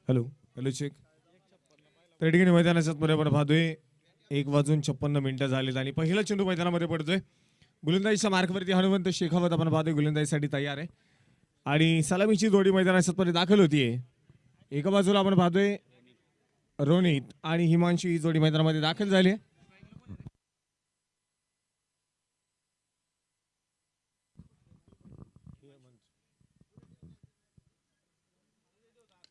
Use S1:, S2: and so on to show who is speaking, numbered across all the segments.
S1: Hello hello check. त्या ठिकाणी मैदानाच्या मध्ये आपण पाहतोय 1:56 झालेत आणि पहिला चेंडू मैदानामध्ये पडतोय. गोलंदाजीच्या मार्कवरती हनुमंत शेखावत आपण पाहतोय गोलंदाजीसाठी तयार आहे आणि सलामीची जोडी मैदानाच्या मध्ये दाखल होतीये. एका बाजूला आपण पाहतोय रोनित आणि हिमांशी ही जोडी मैदानामध्ये दाखल झाली आहे.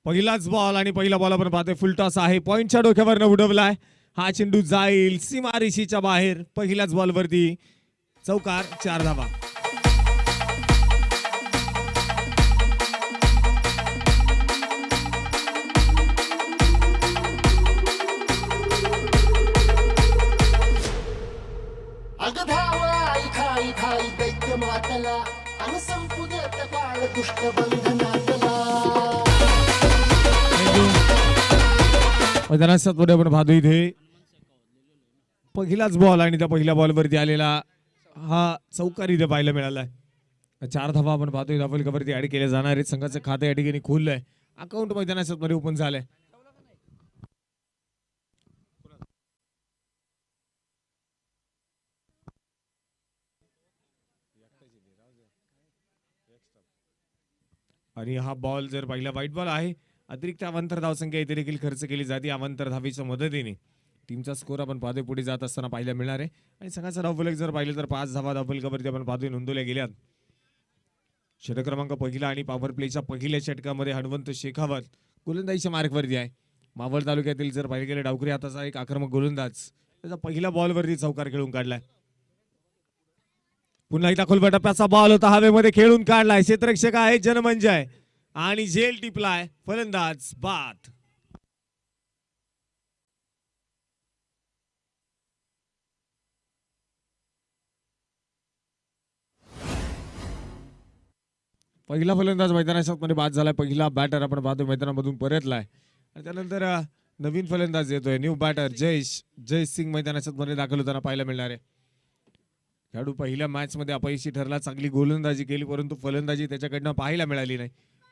S1: पहिलाच बॉल आणि पहिला बॉल आपण पाहतोय फुल टॉस आहे. पॉइंटच्या डोक्यावर उडवलाय. हा चेंडू जाईल सीमारेषेच्या बाहेर. पहिल्याच बॉलवरती चौकार, 4 धावा. मैदानात आपण पाहतो इथे पहिलाच बॉल आणि त्या पहिल्या बॉलवरती आलेला हा चौकार इथे पाहायला मिळालाय. 4 धावा आपण पाहतोय धावफलकावरती ऍड केले जाणार आहेत. संघाचं खातं या ठिकाणी खुललंय. अकाउंट मैदानात मध्ये ओपन झालंय. आणि हा बॉल जर पहिला वाईट बॉल आहे. अतिरिक्त अवांतर धावसंख्या इथे देखील खर्च केली जाते. अवांतर धावेच्या मदतीने टीमचा स्कोर आपण पाहतोय पुढे जात असताना पाहायला मिळणार आहे. आणि संघाचा धावफलक जर पाहिलं तर 5 धावा धावफलकावरती आपण पाहतोय नोंदवल्या गेल्यात. षटक क्रमांक पहिला आणि पॉवर प्लेच्या पहिल्या षटकामध्ये हनुमंत शेखावत गोलंदाजीच्या मार्कवरती आहे. मावळ तालुक्यातील जर पाहिले गेले डावकरी हाताचा एक आक्रमक गोलंदाज त्याचा पहिल्या बॉलवरती चौकार खेळून काढलाय. पुन्हा एकदा खोलबट टप्प्याचा बॉल होता हवेमध्ये खेळून काढलाय. क्षेत्ररक्षक आहे जनमंजय आणि झेल टिपलाय. फलंदाज बाद. पहिला फलंदाज मैदानामध्ये बाद झालाय. पहिला बॅटर आपण पाहतो मैदानामधून परतलाय आणि त्यानंतर नवीन फलंदाज येतोय. न्यू बॅटर जय सिंग मैदानामध्ये दाखल होताना पाहायला मिळणार आहे. खेळाडू पहिल्या मॅच मध्ये अपयशी ठरला. चांगली गोलंदाजी केली परंतु फलंदाजी त्याच्याकडनं पाहायला मिळाली नाही.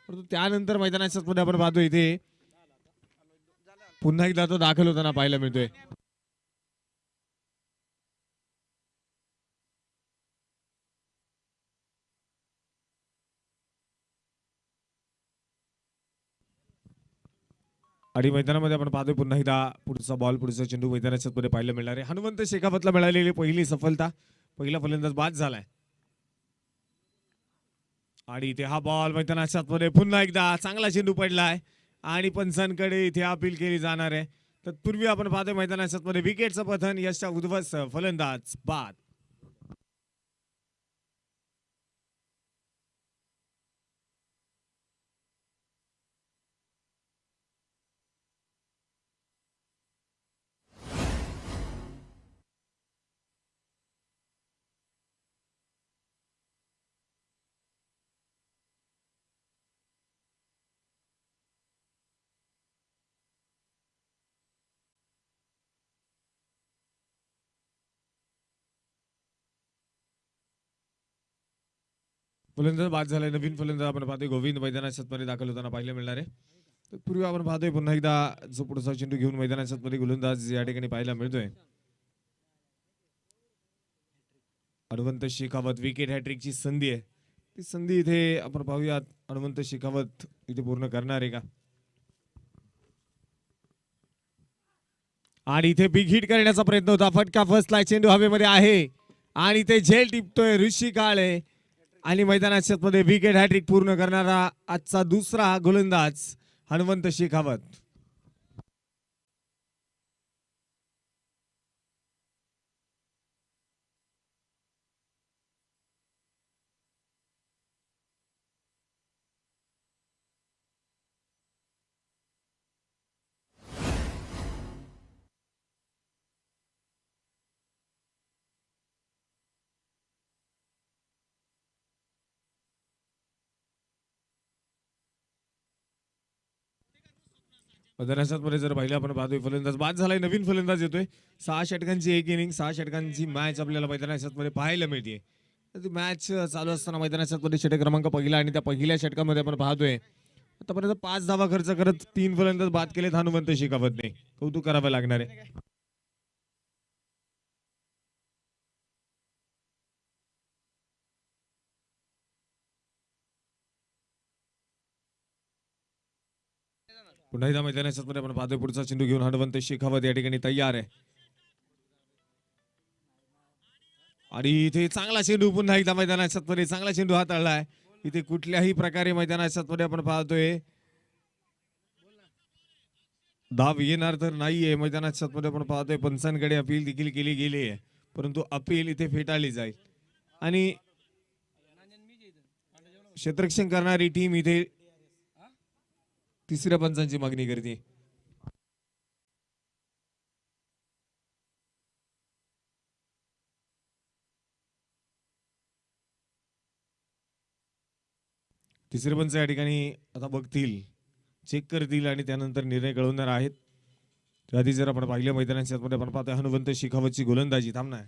S1: परंतु त्यानंतर मैदानामध्ये आपण पाहतो इथे पुन्हा एकदा तो दाखल होताना पाहायला मिळतोय. आणि मैदानामध्ये आपण पाहतोय पुन्हा एकदा पुढचा बॉल पुढचा चेंडू मैदानाच्या मध्ये पाहायला मिळणार आहे. हनुमंत शेखावतला मिळालेली पहिली सफलता. पहिला फलंदाज बाद झालाय आणि इथे हा बॉल मैदानाच्या मध्ये पुन्हा एकदा चांगला चेंडू पडलाय आणि पंचांकडे इथे अपील केली जाणार आहे. तत्पूर्वी आपण पाहतोय मैदानाच्या मध्ये विकेटचं पतन. यशच्या उद्ध्वस्त. फलंदाज बाद. फलंदाज बाद झालाय. नवीन फलंदाज आपण पाहतोय गोविंद मैदानाच्या मध्ये दाखल होताना पाहायला मिळणार आहे. तत्पूर्वी आपण पाहतोय पुन्हा एकदा जो पुढचा चेंडू घेऊन मैदानाच्या मध्ये गोलंदाज या ठिकाणी पाहायला मिळतोय. हनुमंत शेखावत विकेट हॅट्रिकची संधी आहे. ती संधी इथे आपण पाहूयात हनुमंत शेखावत इथे पूर्ण करणार आहे का. आणि इथे बिग हिट करण्याचा प्रयत्न होता. फटका फसलाय. चेंडू हवेमध्ये आहे आणि ते झेल टिपतोय ऋषी काळे आणि मैदानाच्या मध्ये विकेट हॅट्रिक पूर्ण करणारा आजचा दुसरा गोलंदाज हनुमंत शेखावत. मैदानामध्ये जर पाहिलं आपण पाहतोय फलंदाज बाद झालाय. नवीन फलंदाज येतोय. 6 षटकांची एक इनिंग 6 षटकांची मॅच आपल्याला मैदानामध्ये पाहायला मिळते. ती मॅच चालू असताना मैदानामध्ये षटक क्रमांक पहिला आणि त्या पहिल्या षटकामध्ये आपण पाहतोय आतापर्यंत 5 धावा खर्च करत 3 फलंदाज बाद केलेत हनुमंत शेखावतने. कौतुक करावं लागणार आहे. पुन्हा एकदा मैदानाच्या मध्ये आपण पाहतोय पुढचा चेंडू घेऊन हनुमंत शेखावत या ठिकाणी तयार आहे. आणि इथे चांगला चेंडू पुन्हा एकदा मैदानाच्या मध्ये चांगला चेंडू हाताळलाय. इथे कुठल्याही प्रकारे मैदानाच्या मध्ये आपण पाहतोय धाव येणार तर नाहीये. मैदानाच्या मध्ये आपण पाहतोय पंचांकडे अपील देखील केली गेली आहे, परंतु अपील इथे फेटाळली जाईल आणि क्षेत्ररक्षण करणारी टीम इथे तिसऱ्या पंचांची मागणी करते. तिसरे पंच या ठिकाणी आता बघतील, चेक करतील आणि त्यानंतर निर्णय कळवणार आहेत. त्याआधी जर आपण पाहिलं मैदानाच्या मध्ये आपण पाहतोय हनुमंत शेखावतची गोलंदाजी थांबणार.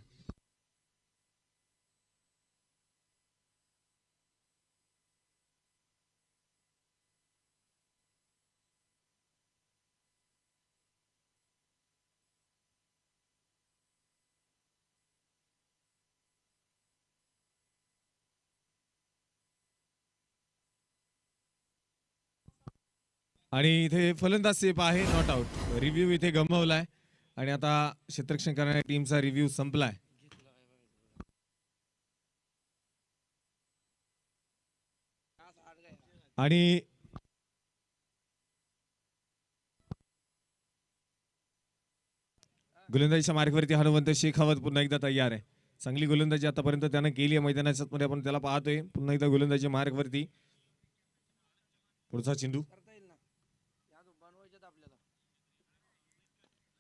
S1: आणि इथे फलंदाज सेफ आहे, नॉट आउट. रिव्ह्यू इथे गमावलाय आणि आता क्षेत्ररक्षण करणाऱ्या टीमचा रिव्ह्यू संपलाय. आणि गोलंदाजीच्या मार्गवरती हनुमंत शेखावत पुन्हा एकदा तयार आहे. चांगली गोलंदाजी आतापर्यंत त्यानं केली आहे मैदानाच्या मध्ये आपण त्याला पाहतोय. पुन्हा एकदा गोलंदाजी मार्गवरती. पुढचा चेंडू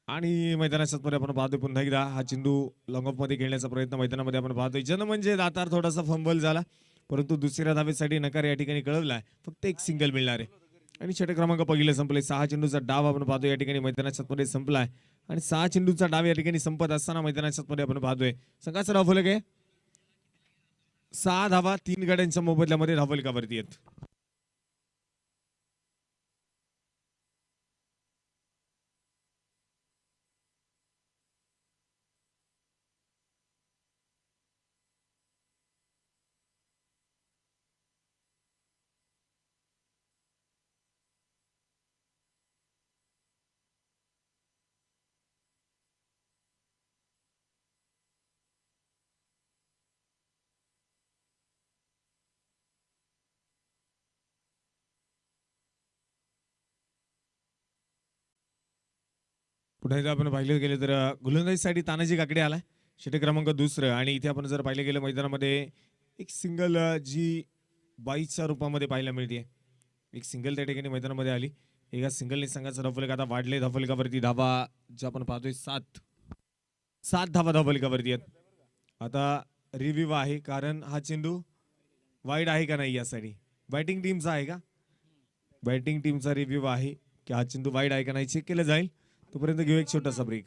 S1: आणि मैदानाच्या मध्ये आपण पाहतोय पुन्हा एकदा हा चेंडू लॉंग ऑफ मध्ये खेळण्याचा प्रयत्न मैदानामध्ये आपण पाहतोय. जन म्हणजे दातार थोडासा फंबल झाला, परंतु दुसऱ्या धावेसाठी नकार या ठिकाणी कळवलाय. फक्त एक सिंगल मिळणार आहे आणि षटक क्रमांक पहिले संपले. 6 चेंडूचा डाव आपण पाहतोय या ठिकाणी मैदानाच्या मध्ये संपलाय आणि 6 चेंडूचा डाव या ठिकाणी संपत असताना मैदानाच्या मध्ये आपण पाहतोय संघाचा डाव फलक आहे 6 धावा 3 गड्यांच्या मोबदल्यामध्ये धाव फलकावरती आहेत. पुढे जर आपण पाहिलं गेलं तर गोलंदाजीसाठी तानाजी काकडे आलाय, षटक क्रमांक 2 आणि इथे आपण जर पाहिलं गेलं मैदानामध्ये एक सिंगल जी 22च्या रूपामध्ये पाहायला मिळते. एक सिंगल त्या ठिकाणी मैदानामध्ये आली. एका सिंगलने संघाचा धावफलक आता वाढले. धावफलकावरती धावा जे आपण पाहतोय 7 धावा धावफलकावरती आहेत. आता रिव्ह्यू आहे कारण हा चेंडू वाईड आहे का नाही यासाठी बॅटिंग टीमचा आहे का, बॅटिंग टीमचा रिव्ह्यू आहे की हा चेंडू वाईड आहे का नाही चेक केलं जाईल. तोपर्यंत घेऊ एक छोटासा ब्रेक.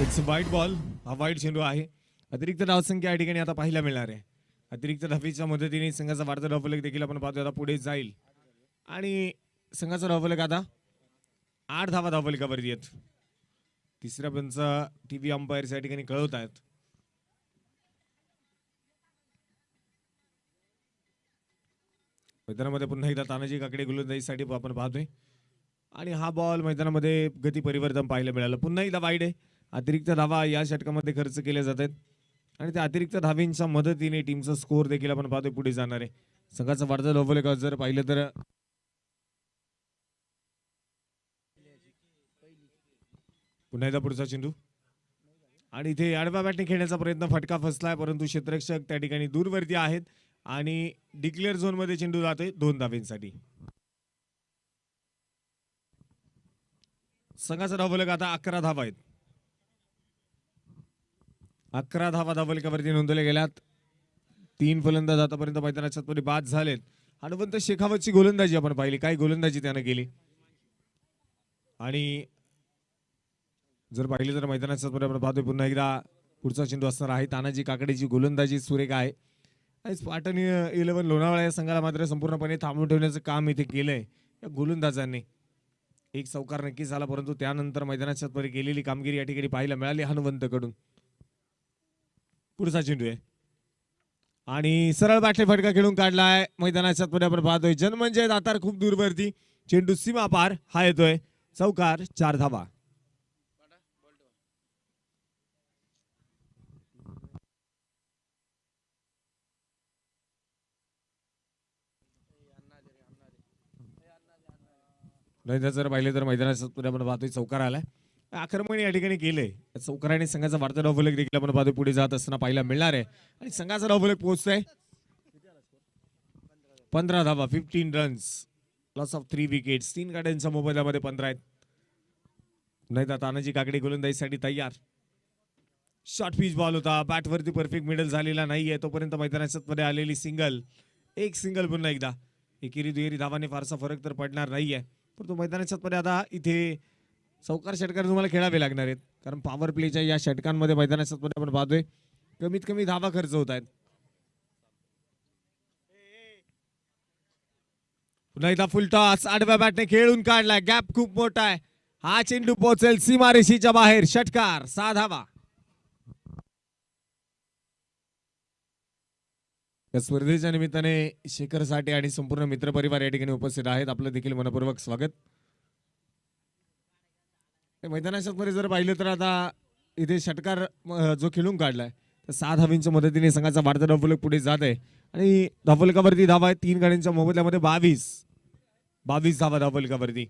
S1: इट्स वाईट बॉल. हा वाईट चेंडू आहे. अतिरिक्त धावसंख्या या ठिकाणी आता पाहायला मिळणार आहे. अतिरिक्त धावेच्या मदतीने संघाचा वाढता धावफलक देखील आपण पाहतोय आता पुढे जाईल आणि संघाचा धावफलक आता 8 धावा धावफलकावरती आहेत. तिसऱ्या पंच टीव्ही अंपायर्स या ठिकाणी कळवत आहेत. मैदानामध्ये पुन्हा एकदा तानाजी काकडे गोलंदाजीसाठी आपण पाहतोय आणि हा बॉल मैदानामध्ये गती परिवर्तन पाहायला मिळालं. पुन्हा एकदा वाईड आहे. अतिरिक्त धावा या षटकामध्ये खर्च केल्या जात आहेत आणि त्या अतिरिक्त धावेंच्या मदतीने टीमचा स्कोअर देखील आपण पाहतोय पुढे जाणार आहे. संघाचा वाढता धावफलक जर पाहिलं तर पुन्हा एकदा पुढचा चेंडू आणि इथे आडव्या बॅटने खेळण्याचा प्रयत्न फटका फसलाय, परंतु क्षेत्ररक्षक त्या ठिकाणी दूरवरती आहेत आणि डिक्लेअर झोन मध्ये चेंडू जातोय 2 धावेंसाठी. संघाचा धावफलक आता 11 धावा आहेत. 11 धावा धावफलकावरती नोंदवल्या गेल्यात. 3 फलंदाज आतापर्यंत मैदानाच्या आतमध्ये बाद झालेत. हनुमंत शेखावतची गोलंदाजी आपण पाहिली, काय गोलंदाजी त्यानं केली. आणि जर पाहिली तर मैदानाच्या आतमध्ये आपण पाहतोय पुन्हा एकदा पुढचा चेंडू असणार आहे. तानाजी काकडेची गोलंदाजी सुरेख आहे. आणि स्पार्टन 11 लोणावळा या संघाला मात्र संपूर्णपणे थांबवून ठेवण्याचं काम इथे केलंय या गोलंदाजांनी. एक चौकार नक्की झाला, परंतु त्यानंतर मैदानाच्या आतमध्ये केलेली कामगिरी या ठिकाणी पाहायला मिळाली हनुमंतकडून. पुढचा चेंडू आहे आणि सरळ बाटले फटका खेळून काढलाय. मैदानाच्या आतमध्ये आपण पाहतोय जनमंजय दातार खूप दूरवरती, चेंडू सीमा पार, हा येतोय चौकार. 4 धावा. नाही जर पाहिले तर मैदानाच्या आतमध्ये आपण पाहतोय चौकार आलाय. आक्रमण या ठिकाणी केलंय. चौकाराने संघाचा वाढता धावफलक देखील आपण पाहतोय पुढे जात असताना पाहायला मिळणार आहे. आणि संघाचा धावफलक पोहोचतोय 15 धावा, 15 रन्स, लॉस ऑफ 3 विकेट्स. 3 गाड्यांच्या मोबदल्यामध्ये 15 आहेत. नाही तर तानाजी काकडे गोलंदाजीसाठी तयार. शॉर्ट पिच बॉल होता, बॅटवरती परफेक्ट मिडल झालेला नाहीये. तोपर्यंत मैदानाच्या मध्ये आलेली सिंगल, एक सिंगल पुन्हा एकदा. एकेरी दुहेरी धावाने फारसा फरक तर पडणार नाहीये, परंतु मैदानाच्या मध्ये आता इथे चौकार षटकार तुम्हाला खेळावे लागणार आहेत. कारण पॉवर प्लेच्या या षटकांमध्ये मैदानाच्या मध्ये आपण पाहतोय कमीत कमी धावा खर्च होत आहेत. पुन्हा एकदा फुल टॉस, आडव्या बॅटने खेळून काढलाय. गॅप खूप मोठा आहे. हा चेंडू पोहोचेल सीमारेषेच्या बाहेर. षटकार, 6 धावा. या स्पर्धेच्या निमित्ताने शेखर साठे आणि संपूर्ण मित्रपरिवार या ठिकाणी उपस्थित आहेत. आपलं देखील मनपूर्वक स्वागत. मैदानाच्या मध्ये जर पाहिलं तर आता इथे षटकार जो खेळून काढलाय तर 6 धावींच्या मदतीने संघाचा वाढता धावफलक पुढे जात आहे. आणि धावफलकावरती धावा आहे 3 गाड्यांच्या मोबदल्यामध्ये 22 धावा धावफलकावरती.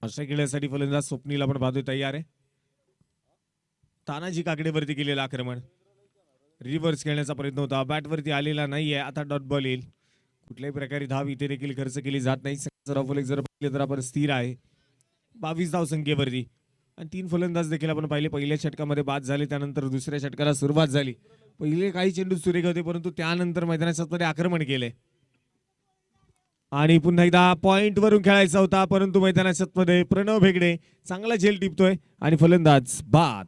S1: अशा खेळण्यासाठी फलंदाज स्वप्नील आपण पाहतोय तयार आहे. तानाजी काकडेवरती केलेलं आक्रमण, रिव्हर्स खेळण्याचा प्रयत्न होता, बॅटवरती आलेला नाहीये. आता डॉट बॉल येईल. कुठल्याही प्रकारे धाव इथे देखील खर्च केली जात नाही. धावफलक जर पाहिले तर आपण स्थिर आहे 22 धावसंख्येवरती. आणि 3 फलंदाज देखील आपण पाहिले पहिल्या षटकामध्ये बाद झाले, त्यानंतर दुसऱ्या षटकाला सुरुवात झाली. पहिले काही चेंडू सुरेख होते, परंतु त्यानंतर मैदानाच्या मध्ये आक्रमण केले. आणि पुन्हा एकदा पॉइंट वरून खेळायचा होता, परंतु मैदानाच्या मध्ये प्रणव भेगडे चांगला झेल टिपतोय आणि फलंदाज बाद.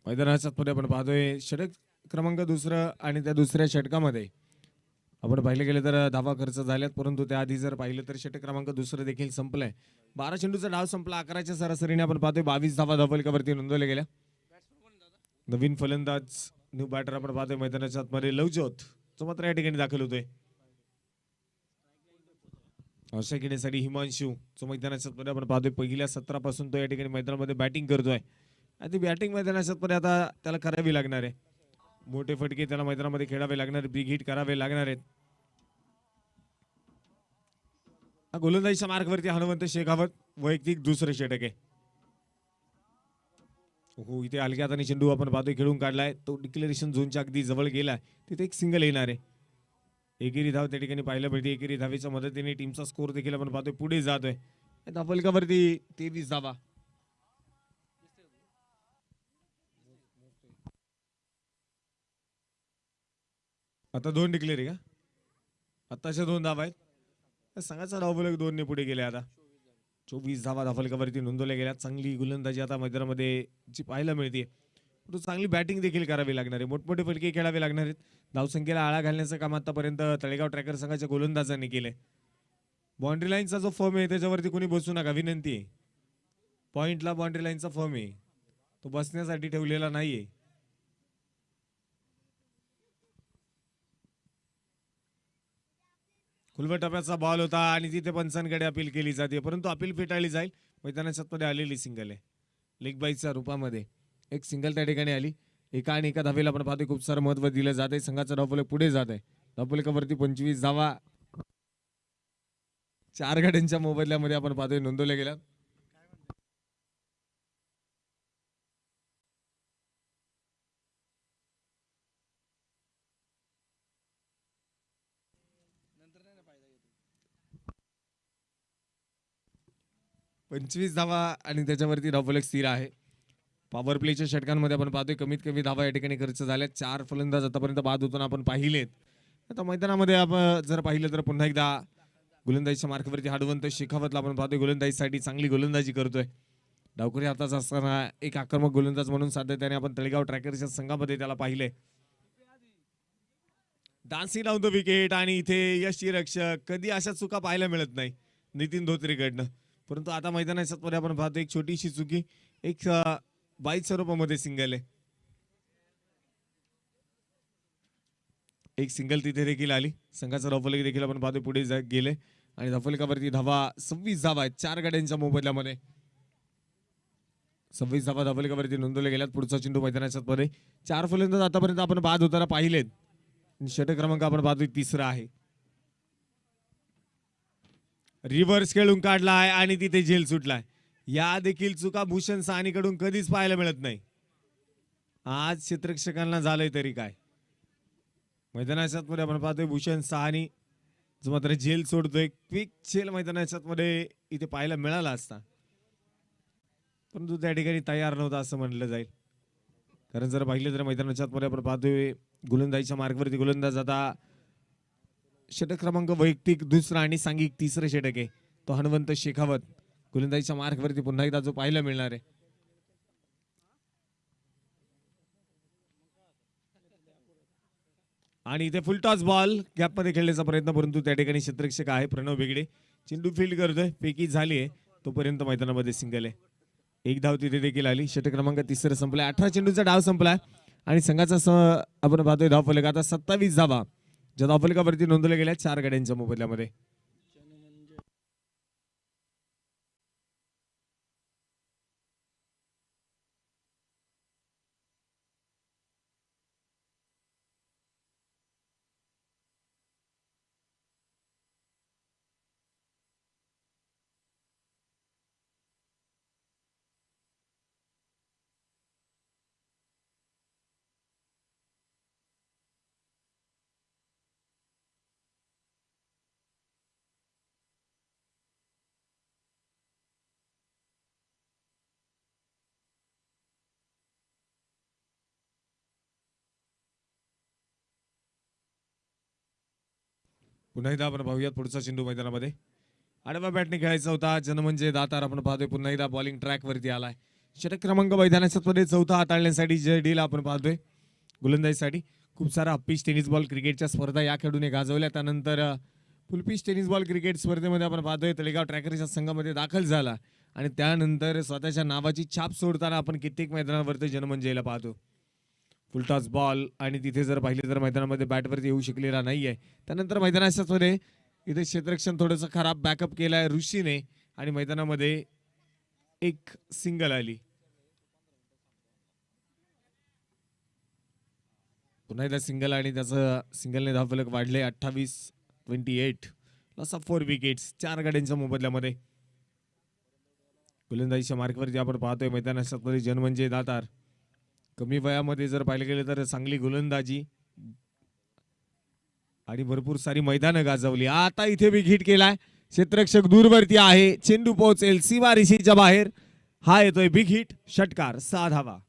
S1: मैदानाच्या मध्ये आपण पाहतोय षटक क्रमांक 2 आणि त्या दुसऱ्या षटकामध्ये आपण पाहिले गेले तर धावा खर्च झाल्यात, परंतु त्याआधी जर पाहिलं तर षटक क्रमांक 2 देखील संपलाय. 12 चेंडूचा डाव संपला. 11च्या सरासरीने आपण पाहतोय 22 धावा धावफलकावरती नोंदवल्या गेल्या. नवीन फलंदाज न्यू बॅटर आपण पाहतोय मैदानाच्या आतमध्ये लवजोत जो मात्र या ठिकाणी दाखल होतोय. अशा खेळण्यासाठी हिमांशू जो मैदानाच्या आतमध्ये आपण पाहतोय पहिल्या 17 पासून तो या ठिकाणी मैदानामध्ये बॅटिंग करतोय. आणि ती बॅटिंग मैदानाच्या आतमध्ये आता त्याला करावी लागणार आहे. मोठे फटके त्याला मैदानामध्ये खेळावे लागणार, बिग हिट करावे लागणार आहेत. गोलंदाजीच्या मार्कवरती हनुमंत शेखावत वैयक्तिक दुसरं षटक आहे. हो, इथे हलक्या हाताने चेंडू आपण पाहतोय खेळून काढलाय. तो डिक्लेरेशन झोनच्या अगदी जवळ गेलाय. तिथे एक सिंगल येणार आहे. एकेरी धाव त्या ठिकाणी पाहायला मिळते. एकेरी धावेच्या मदतीने टीमचा स्कोर देखील आपण पाहतोय पुढे जातोय. धावफलकावरती 23 धावा. आता 2 डिक्लेअर आहे का? आताच्या 2 धावा आहेत. संघाचा धावफलक 2 ने पुढे गेले. आता 24 धावा धावफलकावरती नोंदवल्या गेल्या. चांगली गोलंदाजी आता मैदानामध्ये जी पाहायला मिळते, तो चांगली बॅटिंग देखील करावी लागणार आहे. मोठमोठे फटके खेळावे लागणार आहेत. धावसंख्येला आळा घालण्याचं काम आतापर्यंत तळेगाव ट्रॅकर संघाच्या गोलंदाजांनी केलंय. बाउंड्री लाईनचा जो फर्म आहे त्याच्यावरती कोणी बसू नका, विनंती आहे. पॉइंटला बाउंड्री लाईनचा फर्म आहे, तो बसण्यासाठी ठेवलेला नाहीये. खुलवट टप्प्याचा बॉल होता आणि तिथे पंचांकडे अपील केली जाते, परंतु अपील फेटाळली जाईल. मैदानाच्या मध्ये आलेली सिंगल आहे, लेग बाईच्या रूपामध्ये एक सिंगल त्या ठिकाणी आली. एका आणि एका धावेला आपण पाहतोय खूप सारं महत्व दिलं जात आहे. संघाचा धावफलक पुढे जात आहे. धावफलकावरती 25 धावा 4 गाड्यांच्या मोबदल्यामध्ये आपण पाहतोय नोंदवल्या गेल्या. पंचवीस धावा आणि त्याच्यावरती धावफलक स्थिर आहे. पॉवर प्लेच्या षटकांमध्ये आपण पाहतोय कमीत कमी धावा या ठिकाणी खर्च झाल्या. 4 फलंदाज आतापर्यंत बाद होताना आपण पाहिलेत. आता मैदानामध्ये आपण जर पाहिलं तर पुन्हा एकदा गोलंदाजीच्या मार्कवरती हडवंत शेखावतला आपण पाहतोय गोलंदाजीसाठी चांगली गोलंदाजी करतोय. डावखुरी हाताचा असताना एक आक्रमक गोलंदाज म्हणून सातत्याने आपण तळेगाव ट्रॅकरच्या संघामध्ये त्याला पाहिलंय. डान्सिंग डाऊन द विकेट आणि इथे यष्टीरक्षक कधी अशा चुका पाहायला मिळत नाही नितीन धोत्रेकडनं, परंतु आता मैदानाच्या मध्ये आपण पाहतो एक छोटीशी चुकी, एक बाईट स्वरूपामध्ये सिंगल आहे. एक सिंगल तिथे देखील आली. संघाचा धावफलक देखील आपण पाहतो पुढे गेले आणि धावफलकावरती धावा 26 धावा आहेत 4 गाड्यांच्या मोबदल्यामध्ये. 26 धावा धावफलकावरती नोंदवल्या गेल्यात. पुढचा चेंडू मैदानाच्या मध्ये 4 फलंदाज आतापर्यंत आपण बाद होताना पाहिलेत. षटक क्रमांक आपण पाहतोय तिसरा आहे. रिव्हर्स खेळून काढलाय आणि तिथे झेल सुटलाय. या देखील चुका भूषण साहनीकडून कधीच पाहायला मिळत नाही. आज क्षेत्ररक्षकांना झालंय तरी काय. मैदानाच्या मध्ये आपण पाहतोय भूषण साहनी जो मात्र झेल सोडतोय. क्विक झेल मैदानाच्या मध्ये इथे पाहायला मिळाला असता, परंतु त्या ठिकाणी तयार नव्हता असं म्हणलं जाईल. कारण जर पाहिलं तर मैदानाच्या मध्ये आपण पाहतोय गोलंदाजीच्या मार्गवरती गोलंदाज आता षटक क्रमांक वैयक्तिक दुसरा आणि सांघिक तिसरं षटक आहे. तो हनुमंत शेखावत गोलंदाजीच्या मार्गवरती पुन्हा एकदा जो पाहायला मिळणार आहे. आणि इथे फुलटॉस बॉल गॅप मध्ये खेळण्याचा प्रयत्न, परंतु त्या ठिकाणी क्षेत्ररक्षक आहे प्रणव बेगडे. चेंडू फील्ड करतोय, फेकी झाली आहे, तोपर्यंत मैदानामध्ये सिंगल आहे. एक धाव तिथे देखील आली. षटक क्रमांक तिसरं संपलाय. 18 चेंडूचा डाव संपलाय आणि संघाचा आपण पाहतोय धावफलक आता 27 धावा ज्या धावफलकावरती नोंदवल्या गेल्या 4 गाड्यांच्या मोबदल्यामध्ये. पुन्हा एकदा आपण पाहूयात पुढचा चेंडू मैदानामध्ये. आडव्या बॅटने खेळायचा होता. जन म्हणजे दातार आपण पाहतोय पुन्हा एकदा बॉलिंग ट्रॅक वरती आलाय. षटक क्रमांक मैदानाच्या मध्ये चौथा हाताळण्यासाठी जय डील आपण पाहतोय गोलंदाजीसाठी. खूप सारा पिच टेनिस बॉल क्रिकेटच्या स्पर्धा या खेळूने गाजवल्या. त्यानंतर फुल पिच टेनिस बॉल क्रिकेट स्पर्धेमध्ये आपण पाहतोय तळेगाव ट्रॅकरच्या संघामध्ये दाखल झाला आणि त्यानंतर स्वतःच्या नावाची छाप सोडताना आपण कित्येक मैदानावरती जनमंजयला पाहतो. फुलटॉस बॉल आणि तिथे जर पाहिले तर मैदानामध्ये बॅटवरती येऊ शकलेला नाहीये. त्यानंतर मैदानाच्या मध्ये इथे क्षेत्ररक्षण थोडंसं खराब बॅकअप केलाय ऋषीने आणि मैदानामध्ये एक सिंगल आली. पुन्हा एकदा सिंगल आणि त्याचं सिंगलने धावफलक वाढले 28-28. लॉस ऑफ 4 विकेट्स 4 गाड्यांच्या मोबदल्यामध्ये. गोलंदाजीच्या मार्कवरती आपण पाहतोय मैदानाच्या मध्ये जनमंजय दातार. कमी वयामध्ये जर पाहिलं गेलं तर चांगली गोलंदाजी आणि भरपूर सारी मैदानं गाजवली. आता इथे बिग हिट केलाय. क्षेत्ररक्षक दूरवरती आहे. चेंडू पोहोचेल सीमा रिसीच्या बाहेर. हा येतोय बिग हिट. षटकार 6 धावा.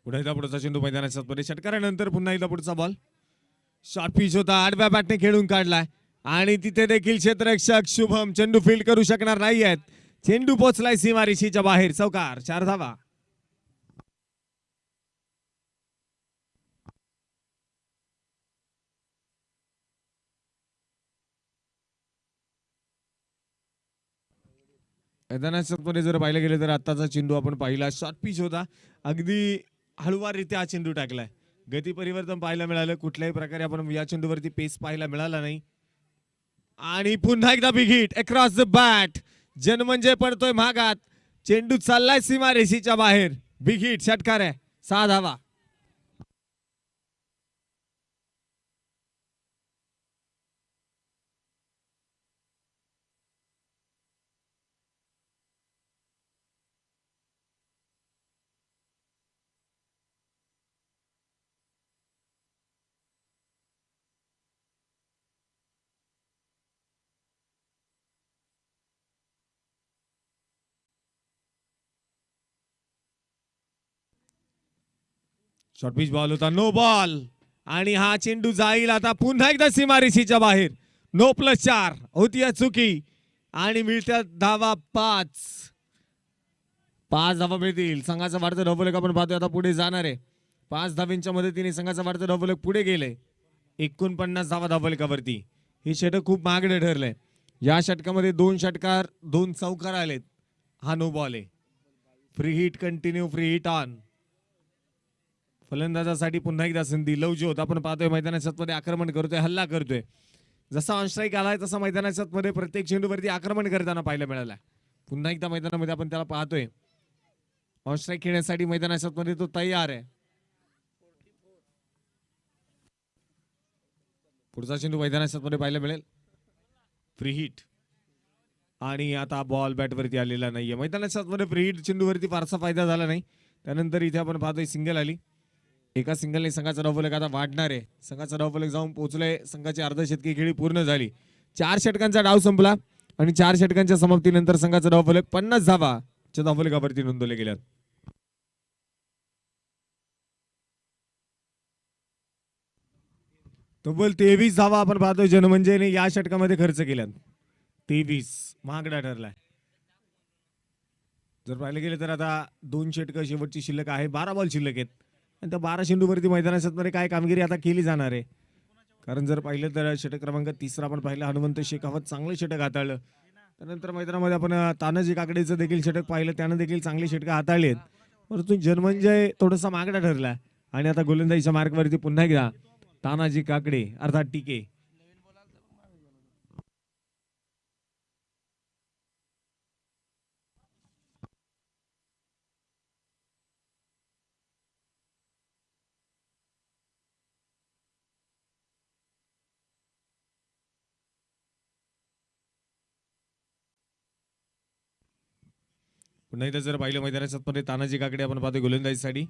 S1: पुन्हा एकदा पुढचा चेंडू मैदानाच्या मध्ये. षटकारानंतर पुन्हा एकदा पुढचा बॉल. शॉर्ट पिच होता. आडव्या बॅटने खेळून काढलाय आणि तिथे देखील क्षेत्ररक्षक शुभम चेंडू फील्ड करू शकणार नाही आहेत. चेंडू पोचलाय सीमारेषेच्या बाहेर. चौकार 4 धावा. मैदानामध्ये जर पाहिलं गेलं तर आत्ताचा चेंडू आपण पाहिला शॉर्ट पिच होता. अगदी हळुवाररित्या हा चेंडू टाकलाय. गती परिवर्तन पाहायला मिळालं. कुठल्याही प्रकारे आपण या चेंडूवरती पेस पाहायला मिळाला नाही. आणि पुन्हा एकदा big hit across the bat. Janmanjay पडतोय महागात. चेंडू चाललाय सीमारेषेच्या बाहेर. बिग हिट षटकार आहे. 6 धावा. शॉर्ट पिच बॉल होता. No ball. आणि हा चेंडू जाईल आता पुन्हा एकदा सीमारेषेच्या बाहेर. नो प्लस 4 होती या चुकी. आणि मिळत्या धावा 5. 5 धावा मिळतील. संघाचा वाढतं डबल आपण पाहतोय आता पुढे जाणार आहे. 5 धाव्यांच्या मदतीने संघाचा वाढतं डबल पुढे गेले. 49 धावा धावलकावरती. हे षटक खूप महागडे ठरलंय. या षटकामध्ये 2 षटकार 2 चौकार आलेत. हा नो बॉल आहे. Free hit continue. Free hit on. फलंदाजासाठी पुन्हा एकदा संधी. लवजोत आपण पाहतोय मैदानाच्या मध्ये आक्रमण करतोय. हल्ला करतोय. जसा ऑन स्ट्राईक आलाय तसा मैदानाच्या मध्ये प्रत्येक चेंडूवरती आक्रमण करताना पाहायला मिळाला. पुन्हा एकदा मैदानामध्ये आपण त्याला पाहतोय. ऑन स्ट्राईक खेळण्यासाठी मैदानाच्या मध्ये तो तयार आहे. पुढचा चेंडू मैदानाच्या मध्ये पाहायला मिळेल. Free hit. आणि आता बॉल बॅटवरती आलेला नाहीये. मैदानाच्या मध्ये फ्री हिट चेंडूवरती फारसा फायदा झाला नाही. त्यानंतर इथे आपण पाहतोय सिंगल आली. एका सिंगलने संघाचा डावफलक आता वाढणार आहे. संघाचा डावफलक जाऊन पोहोचलाय. संघाची अर्धशतकी खेळी पूर्ण झाली. 4 षटकांचा डाव संपला आणि 4 षटकांच्या समाप्तीनंतर संघाचा डावफलक 50 धावाच्या डावफलकावरती नोंदवले गेल्यात. तब्बल 23 धावा आपण पाहतोय जनमंजयने या षटकामध्ये खर्च केल्यात. 23 महागडा ठरलाय. जर पाहिलं गेलं तर आता 2 षटकं शेवटची शिल्लक आहे. 12 बॉल शिल्लक आहेत. आणि त्या 12 चेंडूवरती मैदानामध्ये काय कामगिरी आता केली जाणार आहे. कारण जर पाहिलं तर षटक क्रमांक 3 आपण पाहिलं. हनुमंत शेखावत चांगले षटक हाताळलं. त्यानंतर मैदानामध्ये आपण तानाजी काकडेचं देखील षटक पाहिलं. त्यानं देखील चांगली षटकं हाताळली आहेत. परंतु जनमंजय थोडासा मागडा ठरला. आणि आता गोलंदाजीच्या मार्गावरती पुन्हा एकदा तानाजी काकडे अर्थात टीके. पुन्हा एकदा जर पाहिलं मैदानाच्या तानाजी काकडे आपण पाहतो गोलंदाजीसाठी.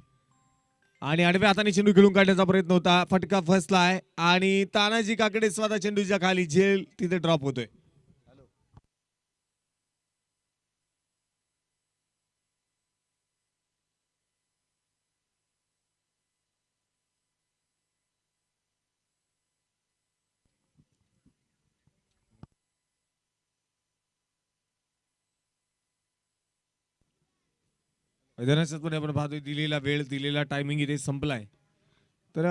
S1: आणि आडव्या हाताने चेंडू खेळून काढण्याचा प्रयत्न होता. फटका फसलाय आणि तानाजी काकडे स्वतः चेंडूच्या खाली झेल तिथे ड्रॉप होतोय. मैदानाच्या आपण पाहतोय दिलेला वेळ दिलेला टायमिंग इथे संपलाय. तर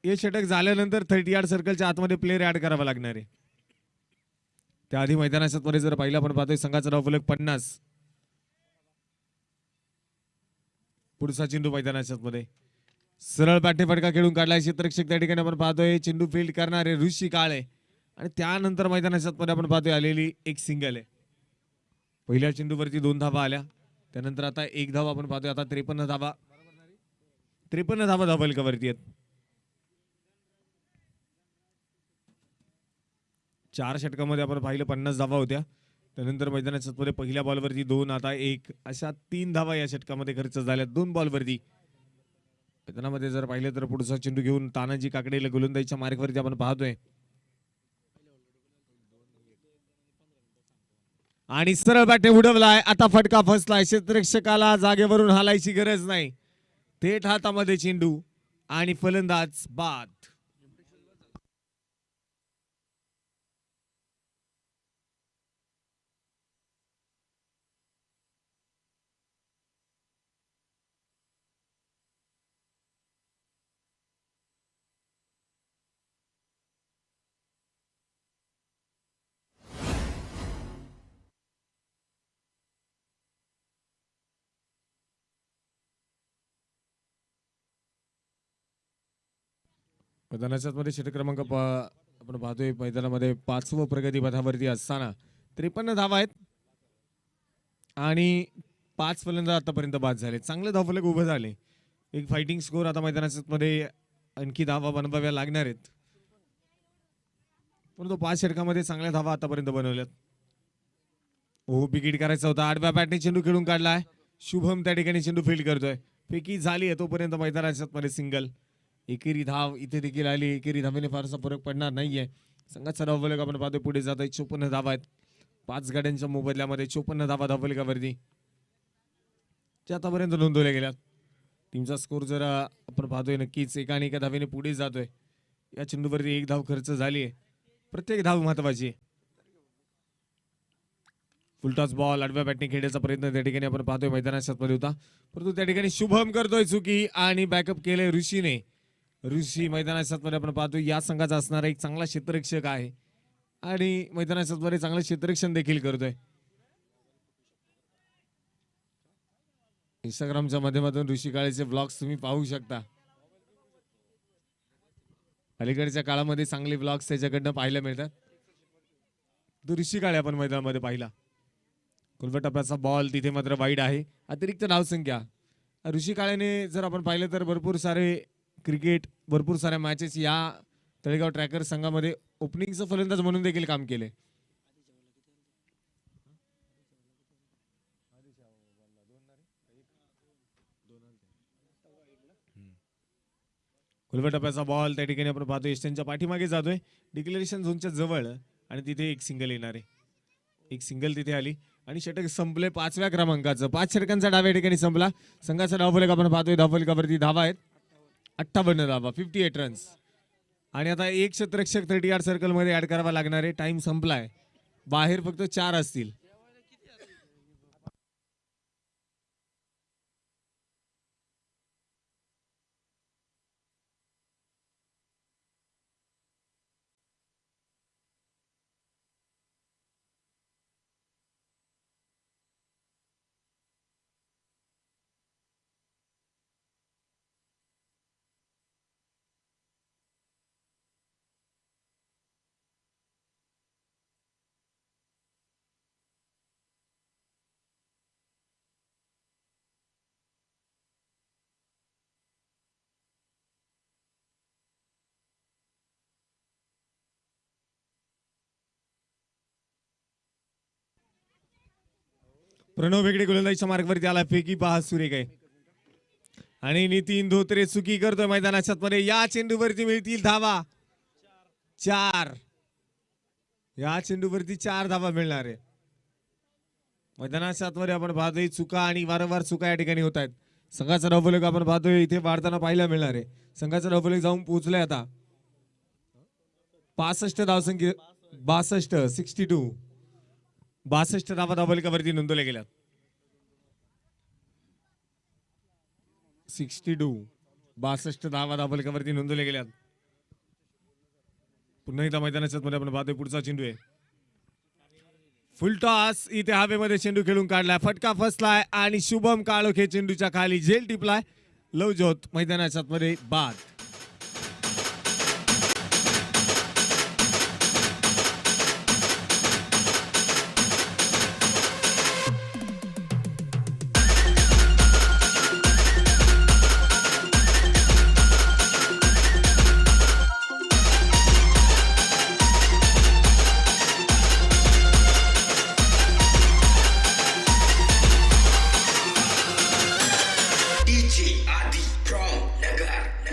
S1: हे षटक झाल्यानंतर 30 यार्ड सर्कलच्या आतमध्ये प्लेयर ऍड करावा लागणार आहे. त्याआधी मैदानाच्या जर पाहिलं आपण पाहतोय संघाचा डावफलक 50. पुढचा चेंडू मैदानाच्या मध्ये सरळ बॅटने फटका खेळून काढलाय. क्षेत्ररक्षक त्या ठिकाणी आपण पाहतोय चेंडू फील्ड करणारे ऋषी काळे. आणि त्यानंतर मैदानाच्या मध्ये आपण पाहतोय आलेली एक सिंगल आहे. पहिल्या चेंडूवरती 2 धावा आल्या. त्यानंतर आता 1 धावा आपण पाहतोय. आता 53 धावा. 53 धावा धावलकावरती आहेत. 4 षटकामध्ये आपण पाहिलं 50 धावा होत्या. त्यानंतर मैदानाच्या मध्ये पहिल्या बॉलवरती 2 आता 1 अशा 3 धावा या षटकामध्ये खर्च झाल्या 2 बॉलवरती. मैदानामध्ये जर पाहिलं तर पुढचा चेंडू घेऊन तानाजी काकडेला गोलंदाजीच्या मार्गावरती आपण पाहतोय. आणि सरळ बॅटने उडवलाय. आता फटका फसलाय. क्षेत्ररक्षकाला जागेवरून हालायची गरज नाही. थेट हातामध्ये चेंडू आणि फलंदाज बाद. मैदानाच्या मध्ये षटक क्रमांक आपण पाहतोय मैदानामध्ये 5वं प्रगती पथावरती असताना 53 धावा आहेत आणि 5 फलंदाज आतापर्यंत बाद झाले. चांगले धावफलक उभे झाले. एक फायटिंग स्कोर आता मैदानाच्या मध्ये आणखी धावा बनवाव्या लागणार आहेत. परंतु 5 षटकामध्ये चांगल्या धावा आतापर्यंत बनवल्यात. हो विकेट करायचा होता. आडव्या बॅटने चेंडू खेळून काढलाय. शुभम त्या ठिकाणी चेंडू फील्ड करतोय. फेकी झाली आहे तोपर्यंत मैदानाच्या मध्ये सिंगल. एकेरी धाव इथे देखील आली. एकेरी धावेने फारसा फरक पडणार नाहीये. संघाचा धावफलक आपण पाहतोय पुढे जात आहे. 54 धावा आहेत 5 गाड्यांच्या मोबदल्यामध्ये. 54 धावा धावफलकावरती जे आतापर्यंत नोंदवल्या गेल्यात. टीमचा स्कोर जर आपण पाहतोय नक्कीच एका आणि एका धावेने पुढे जातोय. या चेंडूवरती 1 धाव खर्च झाली आहे. प्रत्येक धाव महत्वाची आहे. फुलटॉस बॉल आडव्या बॅटने खेळण्याचा प्रयत्न त्या ठिकाणी आपण पाहतोय मैदानाच्या मध्ये होता. परंतु त्या ठिकाणी शुभम करतोय चुकी आणि बॅकअप केलंय ऋषीने. ऋषी मैदानाच्या मध्ये आपण पाहतोय या संघाचा असणारा एक चांगला क्षेत्ररक्षक आहे आणि मैदानाच्या मध्ये चांगलं क्षेत्ररक्षण देखील करतोय. इंस्टाग्रामच्या माध्यमातून ऋषी काळेचे ब्लॉग्स तुम्ही पाहू शकता. अलीकडच्या काळामध्ये चांगले ब्लॉग्स त्याच्याकडनं पाहायला मिळतात. तो ऋषी काळे आपण मैदानामध्ये पाहिला. टप्प्याचा बॉल तिथे मात्र वाईड आहे. अतिरिक्त धावसंख्या ऋषी काळेने जर आपण पाहिलं तर भरपूर सारे क्रिकेट भरपूर साऱ्या मॅचेस या तळेगाव ट्रॅकर संघामध्ये ओपनिंगचं फलंदाज म्हणून देखील काम केले. टप्प्याचा बॉल त्या ठिकाणी आपण पाहतोय एस्टनच्या पाठीमागे जातोय. डिक्लेरेशन झोनच्या जवळ आणि तिथे एक सिंगल येणार आहे. एक सिंगल तिथे आली आणि षटक संपले 5व्या क्रमांकाचं. 5 षटकांचा डाव्या ठिकाणी संपला. संघाचा धावफलक आपण पाहतोय. धावफलकावरती धावा आहेत 58 धावा 58 रन्स. आणि आता एक क्षेत्ररक्षक 38 सर्कल मध्ये ऍड करावा लागणार आहे. टाइम संपलाय. बाहेर फक्त 4 असतील. प्रणव वेगळे गोलंदाजीच्या मार्गावरती आला. फेकी पहा सुरेख आहे आणि नितीन धोत्रे चुकी करतोय मैदानाच्या मध्ये. या चेंडूवरती मिळतील धावा 4. या चेंडूवरती 4 धावा मिळणार आहे. मैदानाच्या मध्ये आपण पाहतोय चुका आणि वारंवार चुका या ठिकाणी होत आहेत. संघाचा धावफलक आपण पाहतोय इथे वाढताना पाहायला मिळणार आहे. संघाचा धावफलक जाऊन पोहोचलाय आता 65 धावसंख्या 62 धावा धावफलकावरती नोंदवल्या गेल्या. 62 धावा धावफलकावरती नोंदवल्या गेल्यात. पुन्हा एकदा मैदानाच्या मध्ये आपण पाहतोय पुढचा चेंडू आहे. फुल टॉस इथे हवेमध्ये चेंडू खेळून काढलाय. फटका फसलाय आणि शुभम काळोखे चेंडूच्या खाली झेल टिपलाय. लवजोत मैदानाच्या मध्ये बाद.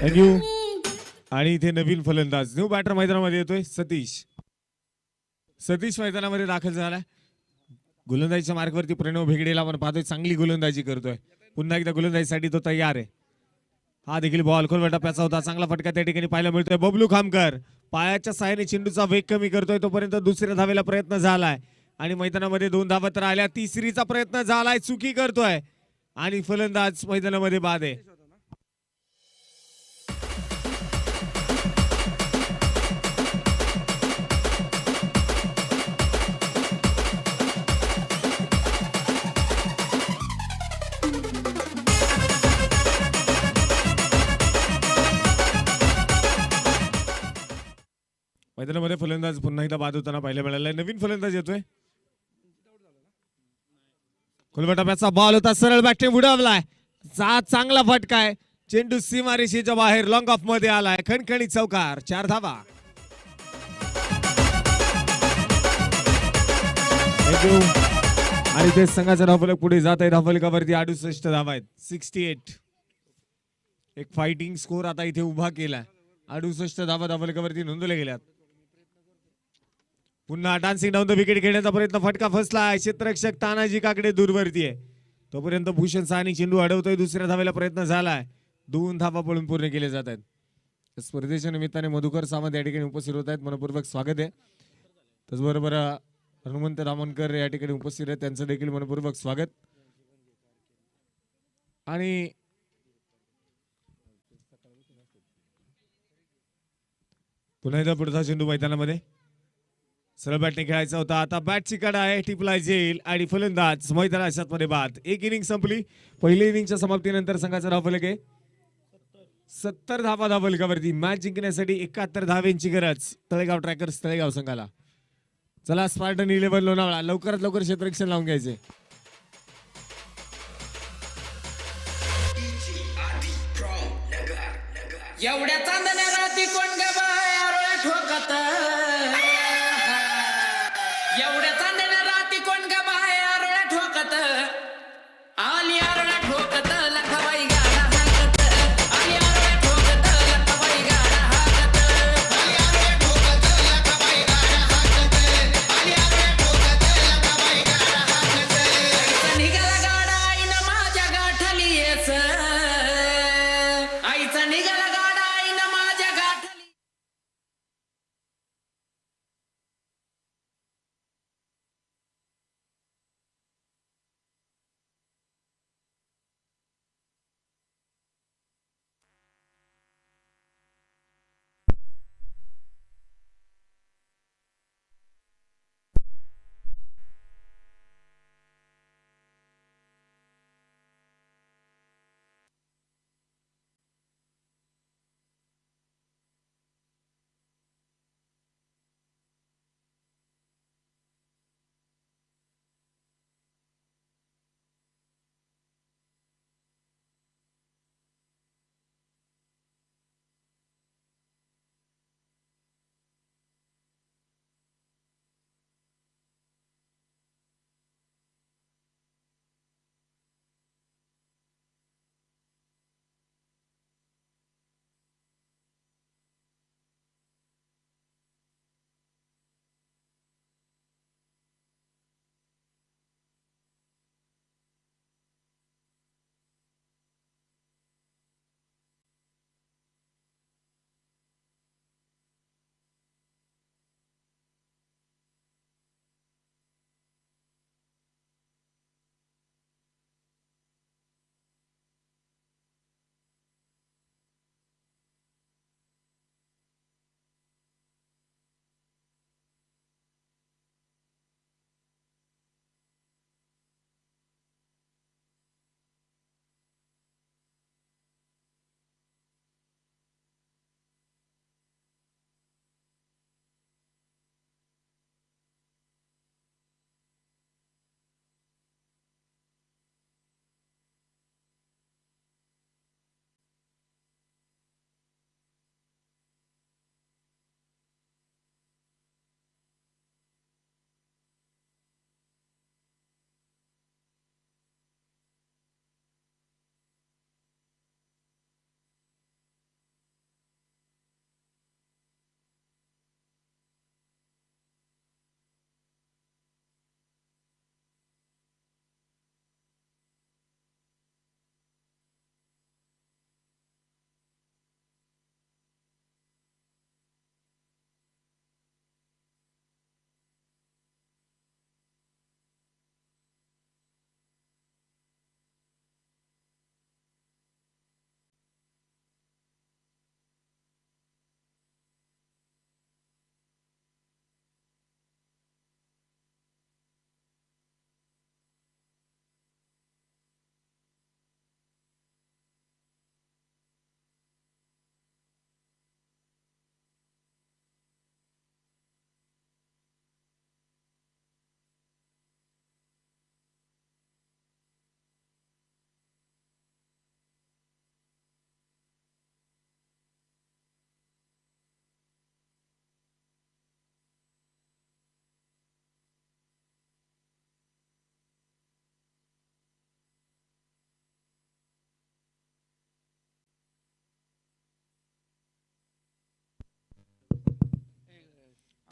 S1: थँक्यू. आणि इथे नवीन फलंदाज न्यू बॅटर मैदानामध्ये येतोय सतीश मैदानामध्ये दाखल झालाय. गोलंदाजीच्या मार्गावरती प्रणव भेगडेला आपण पाहतोय चांगली गोलंदाजी करतोय. पुन्हा एकदा गोलंदाजीसाठी तो तयार आहे. हा देखील बॉल खोलवर टप्प्याचा होता. चांगला फटका त्या ठिकाणी पाहायला मिळतोय. बबलू खामकर पायाच्या साहाय्याने चेंडूचा वेग कमी करतोय. तोपर्यंत दुसऱ्या धावेला प्रयत्न झालाय आणि मैदानामध्ये 2 धावा तर आल्या. तिसरीचा प्रयत्न झालाय. चुकी करतोय आणि फलंदाज मैदानामध्ये बाद आहे. मैदानामध्ये फलंदाज पुन्हा एकदा बाद होताना पाहायला मिळालाय. नवीन फलंदाज येतोय. खुलबटाप्याचा बॉल होता, सरळ बॅटिंग उडवलाय. चांगला फटका आहे. चेंडू सीमारेषेच्या बाहेर लॉंग ऑफ मध्ये आलाय. खणखणीत चौकार, 4 धावा. आणि ते संघाचा धावफलक पुढे जात आहे. धावफलकावरती 68 धावा आहेत. 68. एक फायटिंग स्कोर आता इथे उभा केलाय. 68 धावा धावफलकावरती नोंदवल्या गेल्यात. पुन्हा डान्सिंग डाऊन द विकेट खेळण्याचा प्रयत्न, फटका फसलाय. क्षेत्ररक्षक तानाजी काकडे दूरवरती आहे. तोपर्यंत भूषण साहनी चेंडू अडवतोय. दुसऱ्या धावेला प्रयत्न झालाय. 2 धावा पळून पूर्ण केले जात आहेत. स्पर्धेच्या निमित्ताने मधुकर सावंत या ठिकाणी उपस्थित होत आहेत. मनपूर्वक स्वागत आहे. त्याचबरोबर हनुमंत रामनकर या ठिकाणी उपस्थित आहेत. त्यांचं देखील मनपूर्वक स्वागत. आणि पुन्हा एकदा पुढचा चेंडू मैदानामध्ये सरळ बॅटने खेळायचा होता. आता बॅटची कडा आहे, टिपलाय जाईल आणि फलंदाज मैदानाच्या मध्ये बाद. एक इनिंग संपली. पहिल्या इनिंगच्या समाप्तीनंतर संघाचा धावफलक आहे 70 धावा धावफलकावरती. मॅच जिंकण्यासाठी 71 धावांची गरज तळेगाव ट्रॅकर्स तळेगाव संघाला. चला स्पार्टन 11 लोणावळा लवकरात लवकर क्षेत्ररक्षण लावून घ्यायचे.
S2: एवढ्या चांदण्या राती कोण ग बाया ठोकत, एवढ्या चांदण्या राती कोण ग बाया ठोकत, आली आरोळ्या ठोकत लखाबाई गाडा हाकत, आली आरोळ्या ठोकत लखाबाई गाडा हाकत, आली आरोळ्या ठोकत लखाबाई गाडा हाकत, आली आरोळ्या ठोकत लखाबाई गाडा हाकत. आईचा निघाला गाडा आईनं माझ्या गाठली येस, आईचा निघाला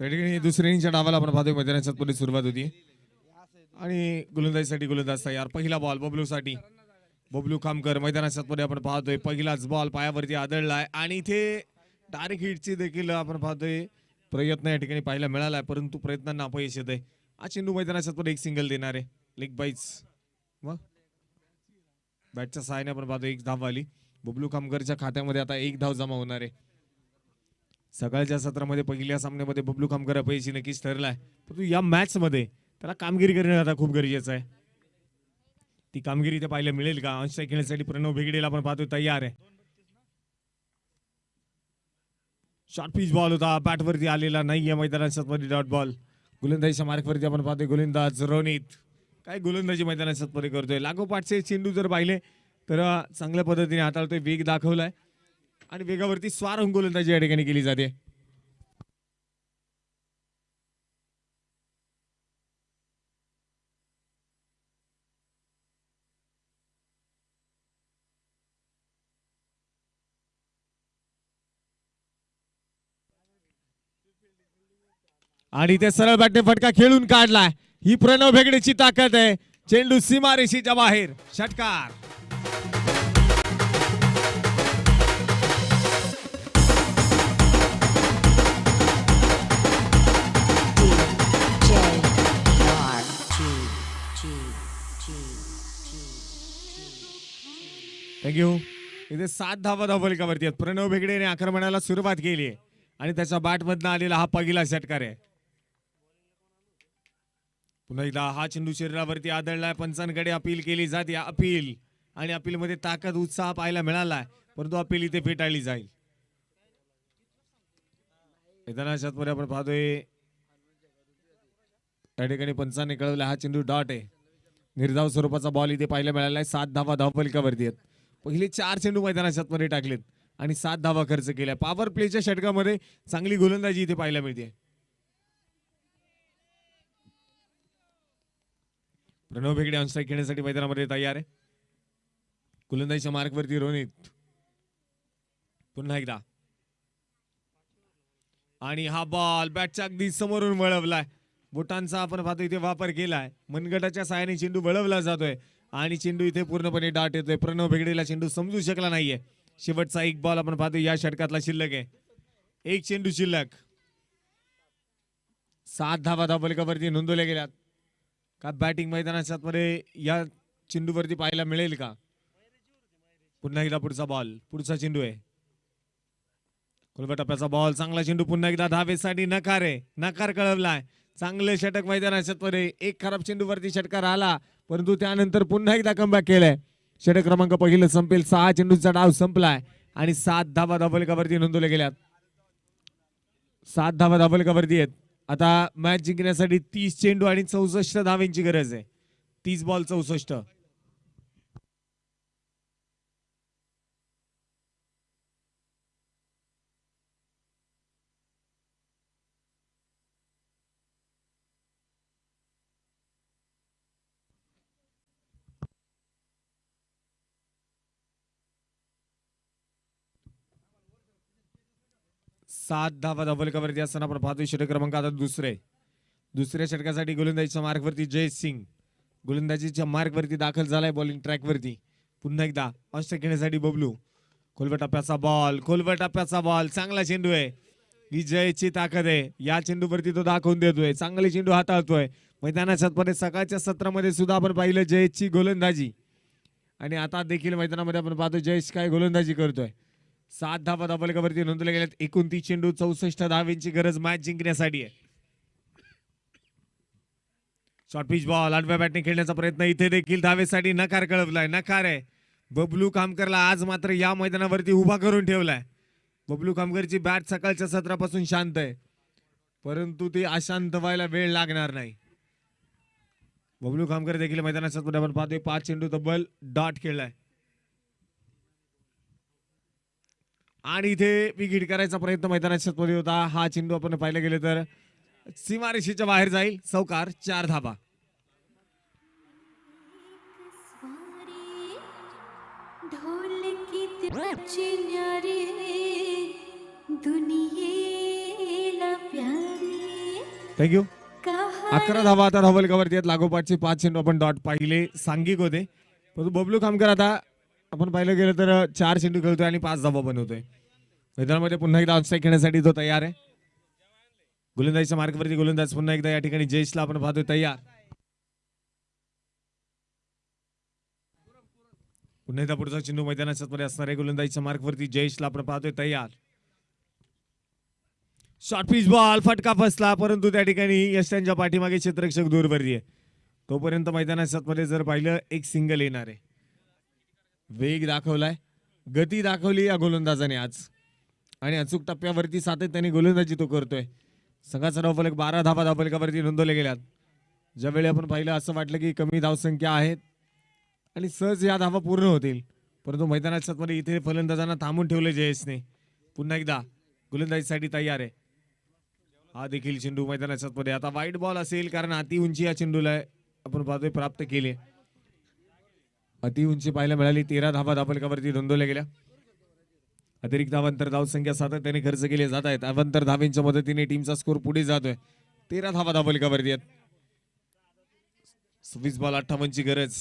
S1: त्या ठिकाणी दुसऱ्या इनिंगच्या डावाला आपण पाहतोय मैदानाच्या पुढे सुरुवात होती आणि गोलंदाजीसाठी गोलंदाज तयार. पहिला बॉल बबलूसाठी. बबलू खामकर मैदानाच्या पुढे आपण पाहतोय. पहिलाच बॉल पायावरती आदळलाय आणि इथे डायरेक्ट हिटची देखील आपण पाहतोय प्रयत्न या ठिकाणी पाहायला मिळालाय, परंतु प्रयत्नांना अपयश येत आहे. हा चेंडू मैदानाच्या पुढे एक सिंगल देणार आहे. लेग बाईट्स मग बॅटच्या सहाय्याने आपण पाहतो एक धाव आली. बबलू खामकरच्या खात्यामध्ये आता एक धाव जमा होणार आहे. सकाळच्या सत्रामध्ये पहिल्या सामन्यामध्ये बबलू खामकर अपयशी नक्कीच ठरलाय, परंतु या मॅच मध्ये त्याला कामगिरी करणे आता खूप गरजेचं आहे. ती कामगिरी ते पाहायला मिळेल का? अंश खेळण्यासाठी प्रणव भेगडेला आपण पाहतोय तयार आहे. शॉर्ट पिच बॉल होता, बॅटवरती आलेला नाहीये मैदानाच्या डॉट बॉल. गोलंदाजीच्या मार्कवरती आपण पाहतोय गोलंदाज रोनित. काय गोलंदाजी मैदानाच्या मध्ये करतोय. लागोपाठचे चेंडू जर पाहिले तर चांगल्या पद्धतीने हाताळतोय, वेग दाखवलाय आणि वेगावरती स्वार होऊन गोलंदाजी या ठिकाणी केली जाते. आणि ते सरळ बॅटने फटका खेळून काढलाय. ही प्रणव भेगडेची ताकद आहे. चेंडू सीमारेषेच्या बाहेर. षटकार. थँक्यू. इथे 7 धावा धावफलकावरती आहेत. प्रणव भेगडेने आक्रमणाला सुरुवात केली आहे आणि त्याच्या बॅटमधनं आलेला हा पहिला षटकार आहे. पुन्हा एकदा हा चेंडू शरीरावरती आदळलाय. पंचांकडे अपील केली जाते. अपील आणि अपील मध्ये ताकद उत्साह पाहायला मिळालाय, परंतु अपील इथे फेटाळली जाईल. मैदानाच्या मध्ये आपण पाहतोय त्या ठिकाणी पंचांनी कळवलं हा चेंडू डॉट आहे. निर्धाव स्वरूपाचा बॉल इथे पाहायला मिळालाय. 7 धावा धावफलकावरती आहेत. पहिले 4 चेंडू मैदानाच्या मध्ये टाकलेत आणि 7 धावा खर्च केल्या. पॉवर प्लेच्या षटकामध्ये चांगली गोलंदाजी इथे पाहायला मिळते. प्रणव भेगडे ऑन स्ट्राईक खेळण्यासाठी मैदानामध्ये तयार आहे. गोलंदाजीच्या मार्कवरती रोनित. पुन्हा एकदा आणि हा बॉल बॅटच्या अगदी समोरून वळवलाय. बोटांचा आपण पाहतो इथे वापर केलाय. मनगटाच्या साहाय्याने चेंडू वळवला जातोय आणि चेंडू इथे पूर्णपणे डाट येतोय. प्रणव भेगडेला चेंडू समजू शकला नाहीये. शेवटचा एक बॉल आपण पाहतो या षटकातला शिल्लक आहे. एक चेंडू शिल्लक. 7 धावा धावफलकावरती नोंदवल्या गेल्यात. का बॅटिंग मैदानाच्या मध्ये या चेंडूवरती पाहायला मिळेल का? पुन्हा एकदा पुढचा बॉल. पुढचा चेंडू आहे. टप्प्याचा बॉल. चांगला चेंडू. पुन्हा एकदा धावेसाठी नकार आहे. नकार कळवलाय. चांगले षटक मैदानाच्या मध्ये. एक खराब चेंडूवरती षटकार आला, परंतु त्यानंतर पुन्हा एकदा कमबॅक केलंय. षटक क्रमांक पहिलं संपेल. 6 चेंडूचा डाव संपलाय आणि 7 धावा धावफलकावरती नोंदवल्या गेल्यात. 7 धावा धावफलकावरती आहेत. आता मॅच जिंकण्यासाठी 30 चेंडू आणि 64 धावांची गरज आहे. 30 बॉल 64. सात धावा धावफलकावरती असताना आपण पाहतोय षटक क्रमांक आता दुसऱ्या षटकासाठी गोलंदाजीच्या मार्कवरती जय सिंग. गोलंदाजीच्या मार्कवरती दाखल झालाय बॉलिंग ट्रॅकवरती. पुन्हा एकदा ऑस्ट्रेक घेण्यासाठी बबलू. खोलवर टप्प्याचा बॉल. चांगला चेंडू आहे. ही जयची ताकद आहे. या चेंडूवरती तो दाखवून देतोय. चांगले चेंडू हाताळतोय. मैदानाच्या मध्ये सकाळच्या सत्रामध्ये सुद्धा आपण पाहिलं जयची गोलंदाजी आणि आता देखील मैदानामध्ये आपण पाहतो जयेश काय गोलंदाजी करतोय. 7 धावा धावफलकावरती नोंदवल्या गेल्यात. 29 चेंडू 64 धावांची गरज मॅच जिंकण्यासाठी आहे. Short pitch ball. आडव्या बॅटने खेळण्याचा प्रयत्न. इथे देखील धावेसाठी नकार कळवलाय. नकार आहे. बबलू खामकरला आज मात्र या मैदानावरती उभा करून ठेवलाय. बबलू खामकरची बॅट सकाळच्या सत्रापासून शांत आहे, परंतु ती अशांत व्हायला वेळ लागणार नाही. बबलू खामकर देखील मैदानाच्या पुढे आपण पाहतोय 5 चेंडू तब्बल डॉट खेळलाय आणि इथे विकेट करायचा प्रयत्न मैदानाच्या मध्ये होता. हा चेंडू आपण पाहिलं गेले तर सीमारेषेच्या बाहेर जाईल. चौकार. 4 धाबा.
S3: दुनियेला प्यारी
S1: थँक्यू. 11 धावा आता धावफलकावरती आहेत. लागोपाठचे 5 चेंडू आपण डॉट पाहिले, सांघिक होते. परंतु बबलू खामकर आता आपण पाहिलं गेलं तर 4 चेंडू खेळतोय आणि 5 धावा बनवतोय. मैदानामध्ये पुन्हा एकदा ऑनस्ट्राईक खेळण्यासाठी तो तयार आहे. गोलंदाजीच्या मार्कवरती गोलंदाज पुन्हा एकदा या ठिकाणी जयेशला आपण पाहतोय तयार. पुन्हा एकदा पुढचा चेंडू मैदानाच्या मध्ये असणार आहे. गोलंदाजीच्या मार्कवरती जयेशला आपण पाहतोय तयार. शॉर्ट पिच बॉल फटका फसला, परंतु त्या ठिकाणी यशांच्या पाठीमागे क्षेत्ररक्षक दूरवरती आहे. तोपर्यंत मैदानाच्या मध्ये जर पाहिलं एक सिंगल येणार आहे. वेग दाखवलाय, गती दाखवली या गोलंदाजाने आज आणि अचूक टप्प्यावरती सातत्याने गोलंदाजी तो करतोय. संघाचा धावफलक 12 धावा धावफलकावरती नोंदवले गेल्यात. ज्यावेळी आपण पाहिलं असं वाटलं की कमी धावसंख्या आहेत आणि सहज या धावा पूर्ण होतील, परंतु मैदानाच्या मध्ये इथे फलंदाजांना थांबून ठेवले जयेशने. पुन्हा एकदा गोलंदाजीसाठी तयार आहे. हा देखील चेंडू मैदानाच्या मध्ये आता वाईट बॉल असेल, कारण अति उंची या चेंडूला आपण पाहतोय प्राप्त केली. अति उंची पाहायला मिळाली. 13 धावा धावफलकावरती नोंदवल्या गेल्या. अतिरिक्त अवांतर धावसंख्या सातत्याने खर्च केले जात आहेत. अवांतर धावेंच्या मदतीने टीमचा स्कोर पुढे जातोय. 13 धावा धावफलकावरती आहेत. 26 बॉल 58 ची गरज.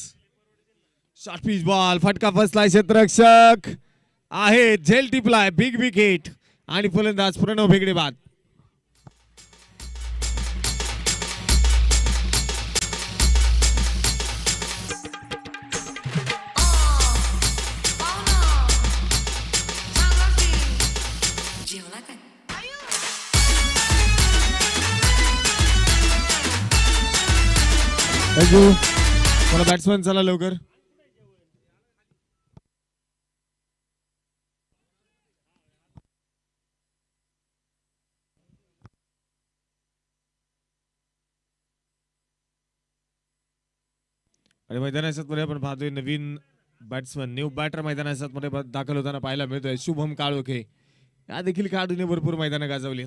S1: शॉर्ट पिच बॉल फटका फसलाय, क्षेत्ररक्षक आहे झेल टिपलाय, बिग विकेट आणि फलंदाज प्रणव भेगडे बाद. थँक्यू. मला बॅट्समन चला लवकर. आणि मैदानाच्या मध्ये आपण पाहतोय नवीन बॅट्समन, न्यू बॅटर मैदानाच्या मध्ये दाखल होताना पाहायला मिळतोय. शुभम काळोखे या देखील खेळाडूने भरपूर मैदानं गाजवली.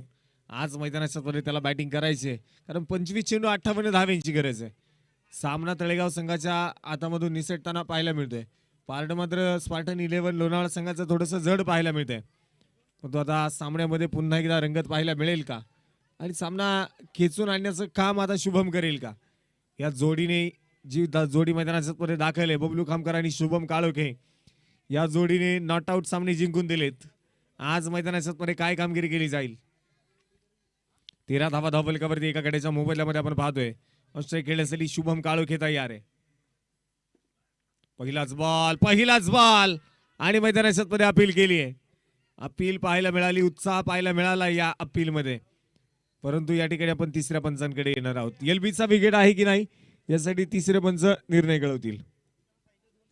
S1: आज मैदानाच्या मध्ये त्याला बॅटिंग करायची आहे, कारण 25 चेंडू 58 धावेंची गरज आहे. सामना तळेगाव संघाच्या हातामधून निसटताना पाहायला मिळतोय. पार्ट मात्र स्पार्टन 11 लोणावळा संघाचं थोडंसं जड पाहायला मिळतंय. परंतु आता सामन्यामध्ये पुन्हा एकदा रंगत पाहायला मिळेल का आणि सामना खेचून आणण्याचं काम आता शुभम करेल का? या जोडीने जी जोडी मैदानाच्या मध्ये दाखल आहे, बबलू खामकर आणि शुभम काळोखे, या जोडीने नॉट आउट सामने जिंकून दिलेत. आज मैदानाच्या मध्ये काय कामगिरी केली जाईल? 13 धावा धावफलकावरती एका कडेच्या मोबाईलमध्ये आपण पाहतोय. ऑस्ट्रेलिया खेळण्यासाठी शुभम काळोखे तयार आहे. पहिलाच बॉल आणि मैदानाच्या मध्ये अपील केली आहे. अपील पाहायला मिळाली, उत्साह पाहायला मिळाला या अपील मध्ये. परंतु या ठिकाणी आपण तिसऱ्या पंचांकडे येणार आहोत. एलबीचा विकेट आहे की नाही यासाठी तिसरे पंच निर्णय कळवतील.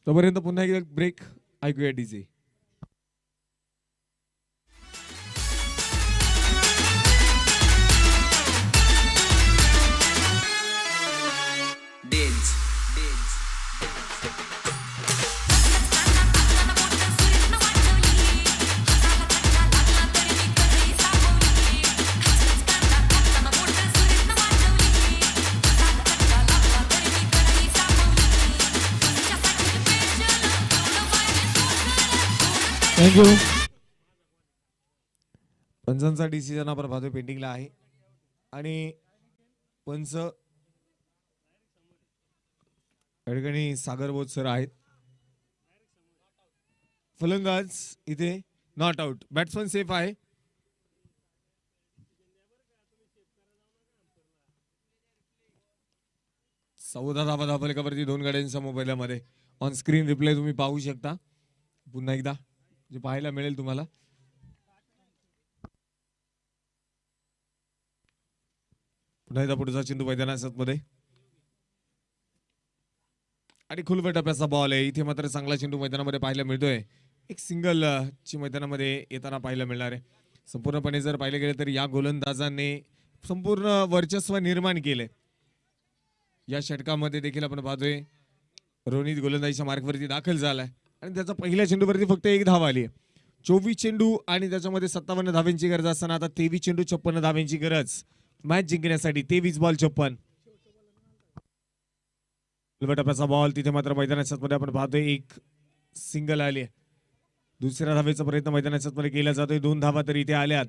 S1: तोपर्यंत पुन्हा एकदा ब्रेक ऐकूया डीजे. थँक्यू. पंचांचा डिसिजन आपण पाहतोय पेंडिंगला आहे आणि पंच ठिकाणी सागर बोध सर आहेत. फलंदाज इथे नॉट आउट, बॅट्समन सेफ आहे. चौदा धावा धावफलकावरती 2 गाड्यांच्या मोबाईलमध्ये ऑन स्क्रीन रिप्लाय तुम्ही पाहू शकता. पुन्हा एकदा जे पाहायला मिळेल तुम्हाला. पुन्हा एकदा पुढचा चेंडू मैदानाच्या मध्ये आणि खुलवट टप्प्याचा बॉल आहे. इथे मात्र चांगला चेंडू मैदानामध्ये पाहायला मिळतोय. एक सिंगल ची मैदानामध्ये येताना पाहायला मिळणार आहे. संपूर्णपणे जर पाहिले गेले तर या गोलंदाजाने संपूर्ण वर्चस्व निर्माण केले. या षटकामध्ये देखील आपण पाहतोय रोनित गोलंदाजीच्या मार्कवरती दाखल झालाय आणि त्याचा पहिल्या चेंडूवरती फक्त 1 धाव आली आहे. 24 चेंडू आणि त्याच्यामध्ये 57 धावेंची गरज असताना आता 23 चेंडू 56 धावेंची गरज मॅच जिंकण्यासाठी. 23 बॉल 56. टप्प्याचा बॉल तिथे मात्र मैदानाच्या मध्ये आपण पाहतोय एक सिंगल आली आहे. दुसऱ्या धावेचा प्रयत्न मैदानाच्या मध्ये केला जातोय. 2 धावा तरी इथे आल्यात.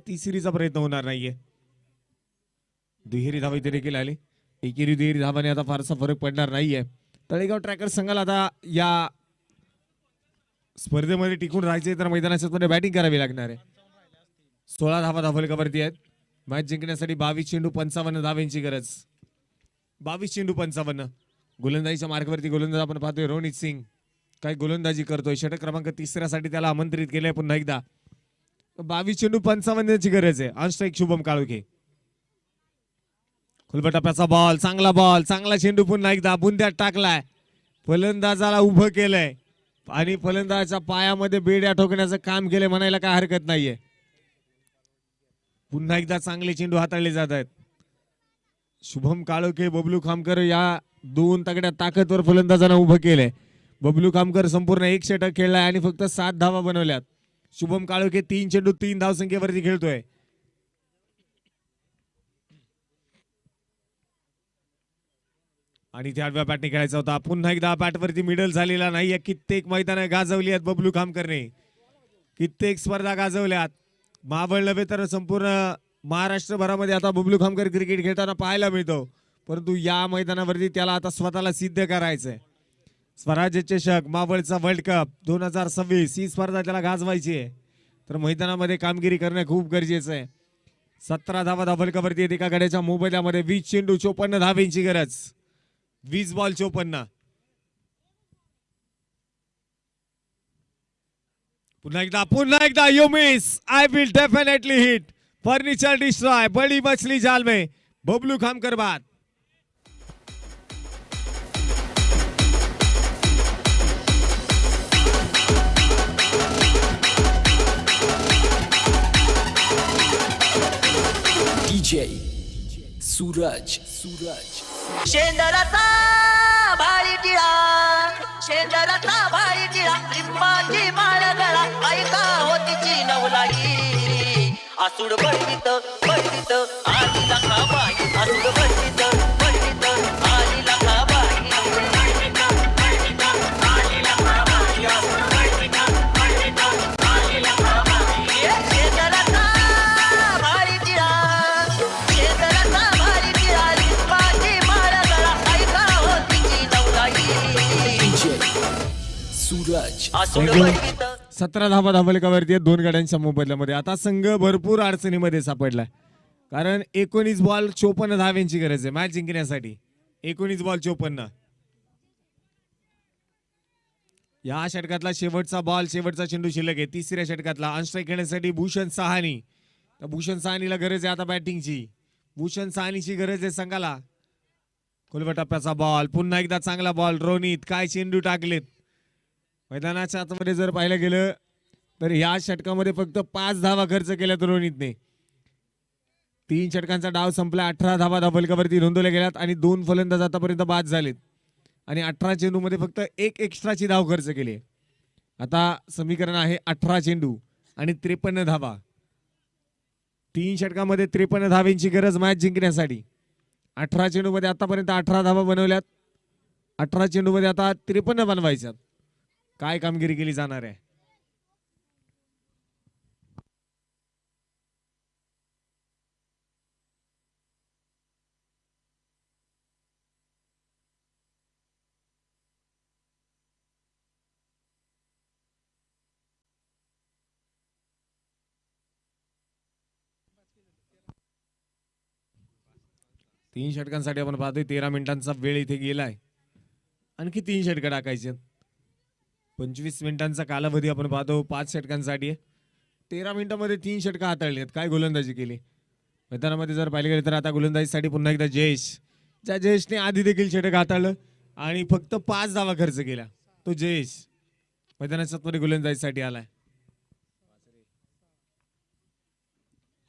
S1: तिसरीचा प्रयत्न होणार नाहीये. दुहेरी धावा इथे देखील आली. एकेरी दुहेरी धावाने आता फारसा फरक पडणार नाहीये. तळेगाव ट्रॅकर संघाला आता या स्पर्धेमध्ये टिकून राहायचे तर मैदानाच्या मध्ये बॅटिंग करावी लागणार आहे. 16 धावा धावलकावरती आहेत. मॅच जिंकण्यासाठी 22 चेंडू 55 धावांची गरज. 22 चेंडू 55. गोलंदाजीच्या मार्गावरती गोलंदाज आपण पाहतोय रोनित सिंग काय गोलंदाजी करतोय. षटक क्रमांक 3 साठी त्याला आमंत्रित केलंय पुन्हा एकदा. 22 चेंडू 55 ची गरज आहे. On strike Shubham Kalukhe. खुलबटप्प्याचा बॉल, चांगला चेंडू पुन्हा एकदा बुंद्यात टाकलाय. फलंदाजाला उभं केलंय आणि फलंदाजाच्या पायामध्ये बेड्या ठोकण्याचं काम केलंय म्हणायला काय हरकत नाहीये. पुन्हा एकदा चांगले चेंडू हाताळले जात आहेत. शुभम काळोखे, बबलू खामकर या दोन तगड्या ताकदवर फलंदाजांना उभं केलंय. बबलू खामकर संपूर्ण 1 षटक खेळलाय आणि फक्त 7 धावा बनवल्यात. शुभम काळोखे 3 चेंडू 3 धावसंख्येवरती खेळतोय. आणि त्या बॅटने खेळायचा होता. पुन्हा एकदा बॅटवरती मिडल झालेला नाहीये. कित्येक मैदान गाजवली आहेत बबलू खामकरने. कित्येक स्पर्धा गाजवल्यात. मावळ नव्हे तर संपूर्ण महाराष्ट्रभरामध्ये आता बबलू खामकर क्रिकेट खेळताना पाहायला मिळतो. परंतु या मैदानावरती त्याला आता स्वतःला सिद्ध करायचंय. स्वराज्य चषक, मावळचा वर्ल्ड कप 2026 ही स्पर्धा त्याला गाजवायची आहे. तर मैदानामध्ये कामगिरी करणं खूप गरजेचं आहे. 17 धावा धावलकावरती आहेत एका गड्याच्या मोबदल्यामध्ये. 20 चेंडू 54 धावेंची गरज. 20 बॉल 54. पुन्हा एकदा you miss, I will definitely hit, furniture destroy, बड़ी मछली जाल में, बबलू खामकर बाद.
S3: DJ सूरज
S4: शेंदराचा भारी टिळा, शेंदराचा भारी टिळा, लिंबाची माळ गळा, ऐका होतीची नवलाई. आसूड बळवीत बळवीत आली लखाबाई, आसूड बळवीत बळवीत आली लखाबाई. शेंदराचा भारी टिळा, शेंदराचा भारी टिळा, लिंबाची माळ गळा, ऐका होतीची नवलाई.
S3: DJ सूरज
S4: आसूड बळवीत
S1: 17 धावा धावलकावरती आहेत 2 गड्यांच्या मोबदल्यामध्ये. आता संघ भरपूर अडचणीमध्ये सापडलाय. कारण 19 बॉल 54 धाव्यांची गरज आहे मॅच जिंकण्यासाठी. 19 बॉल 54. या षटकातला शेवटचा बॉल, शेवटचा चेंडू शिल्लक आहे. 3ऱ्या षटकातला अनस्ट्राईक खेळण्यासाठी भूषण सहानी. तर भूषण सहानीला गरज आहे आता बॅटिंगची. भूषण सहानीची गरज आहे संघाला. खुलबटप्प्याचा बॉल, पुन्हा एकदा चांगला बॉल. रोनित काय चेंडू टाकलेत. मैदानाच्या आतमध्ये जर पाहिलं गेलं तर या षटकामध्ये फक्त 5 धावा खर्च केल्यात रोनितने. 3 षटकांचा डाव संपला. 18 धावा धावलकावरती नोंदवल्या गेल्यात आणि 2 फलंदाज आतापर्यंत बाद झालेत. आणि 18 चेंडू मध्ये फक्त 1 एक्स्ट्राची धाव खर्च केली. आता समीकरण आहे 18 चेंडू आणि 53 धावा. 3 षटकामध्ये 53 धावेंची गरज मॅच जिंकण्यासाठी. 18 चेंडू मध्ये आतापर्यंत 18 धावा बनवल्यात. 18 चेंडू मध्ये आता 53 बनवायच्यात. काय कामगिरी केली जाणार आहे. तीन षटकांसाठी आपण पाहतोय 13 मिनिटांचा वेळ इथे गेलाय. आणखी 3 षटकं टाकायचे. 25 मिनिटांचा कालावधी आपण पाहतो 5 षटकांसाठी. 13 मिनिटांमध्ये 3 षटकं हाताळली आहेत. काय गोलंदाजी केली. मैदानामध्ये जर पाहिले गेले तर आता गोलंदाजीसाठी पुन्हा एकदा जयेश. ज्या जयेशने आधी देखील षटक हाताळलं आणि फक्त 5 धावा खर्च केल्या तो जयेश मैदानाच्या मध्ये गोलंदाजीसाठी आलाय.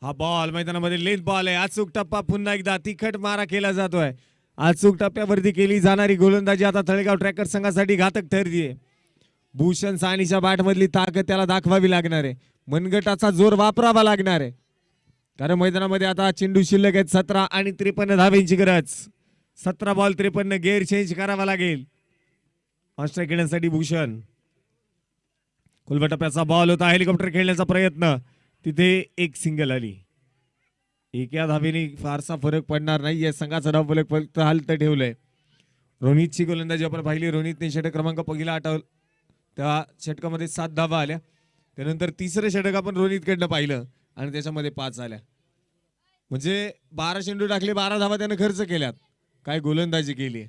S1: हा बॉल मैदानामध्ये लेंथ बॉल आहे. अचूक टप्पा पुन्हा एकदा तिखट मारा केला जातोय. अचूक टप्प्यावरती केली जाणारी गोलंदाजी आता तळेगाव ट्रॅकर संघासाठी घातक ठरतीये. भूषण साहनीच्या बॅट मधली ताकद त्याला दाखवावी लागणार आहे. मनगटाचा जोर वापरावा लागणार आहे. कारण मैदानामध्ये आता चेंडू शिल्लक आहेत 17 आणि 53 धावेंची गरज. 17 बॉल 53 गेअर चेंज करावा लागेल. ऑस्ट्रेलिया खेळण्यासाठी भूषण. खुलबटप्प्याचा बॉल होता. हेलिकॉप्टर खेळण्याचा प्रयत्न. तिथे एक सिंगल आली. एका धावेने फारसा फरक पडणार नाही या संघाचा धावफलक फक्त हलत ठेवलंय. रोनितची गोलंदाजी आपण पाहिली. रोनितने षटक क्रमांक पहिला आठवलं त्या षटकामध्ये 7 धावा आल्या. त्यानंतर तिसरं षटक आपण रोनितकडनं पाहिलं आणि त्याच्यामध्ये 5 आल्या. म्हणजे 12 चेंडू टाकले, 12 धावा त्यानं खर्च केल्यात. काय गोलंदाजी केली.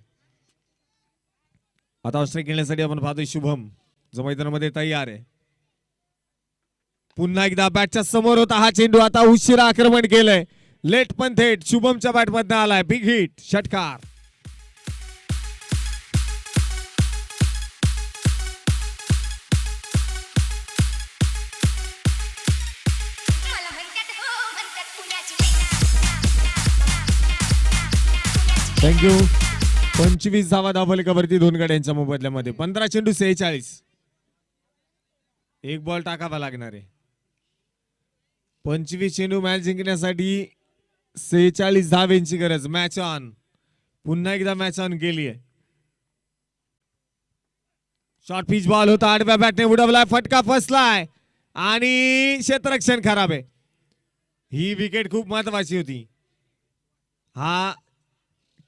S1: आता ऑस्ट्रेलिया खेळण्यासाठी आपण पाहतोय शुभम जो मैदानामध्ये तयार आहे. पुन्हा एकदा बॅटच्या समोर होता हा चेंडू. आता उशिरा आक्रमण केलंय. लेट पण थेट शुभमच्या बॅटमधनं आलाय. बिग हिट षटकार.
S5: मला म्हणतात हो म्हणतात पुण्याची मैना
S1: थँक्यू. 25 धावा धावफलकावरती 2 गड्यांच्या मोबदल्यामध्ये. 15 चेंडू 46. एक बॉल टाकावा लागणार आहे. 25 चेंडू मॅच जिंकण्यासाठी 46 धावेंची गरज. Match on. पुन्हा एकदा मॅच ऑन केली आहे. शॉर्ट पिच बॉल होता. आडव्या बॅटने उडवलाय. फटका फसलाय आणि क्षेत्ररक्षण खराब आहे. ही विकेट खूप महत्वाची होती. हा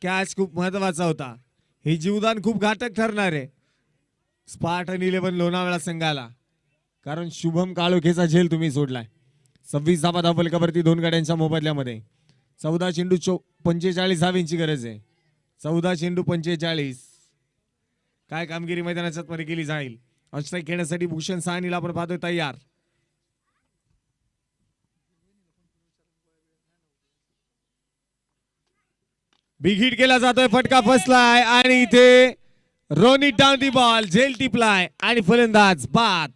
S1: कॅच खूप महत्वाचा होता. हे जीवदान खूप घातक ठरणार आहे स्पार्टन 11 लोणावळा संघाला. कारण शुभम काळोखेचा झेल तुम्ही सोडलाय. 26 धावा धावफलकावरती 2 गड्यांच्या मोबदल्यामध्ये. 14 चेंडू 45 धावेंची गरज आहे. 14 चेंडू 45. काय कामगिरी मैदानाच्या मध्ये केली जाईल. ऑस्ट्राईक खेळण्यासाठी भूषण साहनीला आपण पाहतोय तयार. बिग हिट केला जातोय. फटका फसलाय आणि इथे रोनित डाऊन दी बॉल. झेल टिपलाय आणि फलंदाज बाद.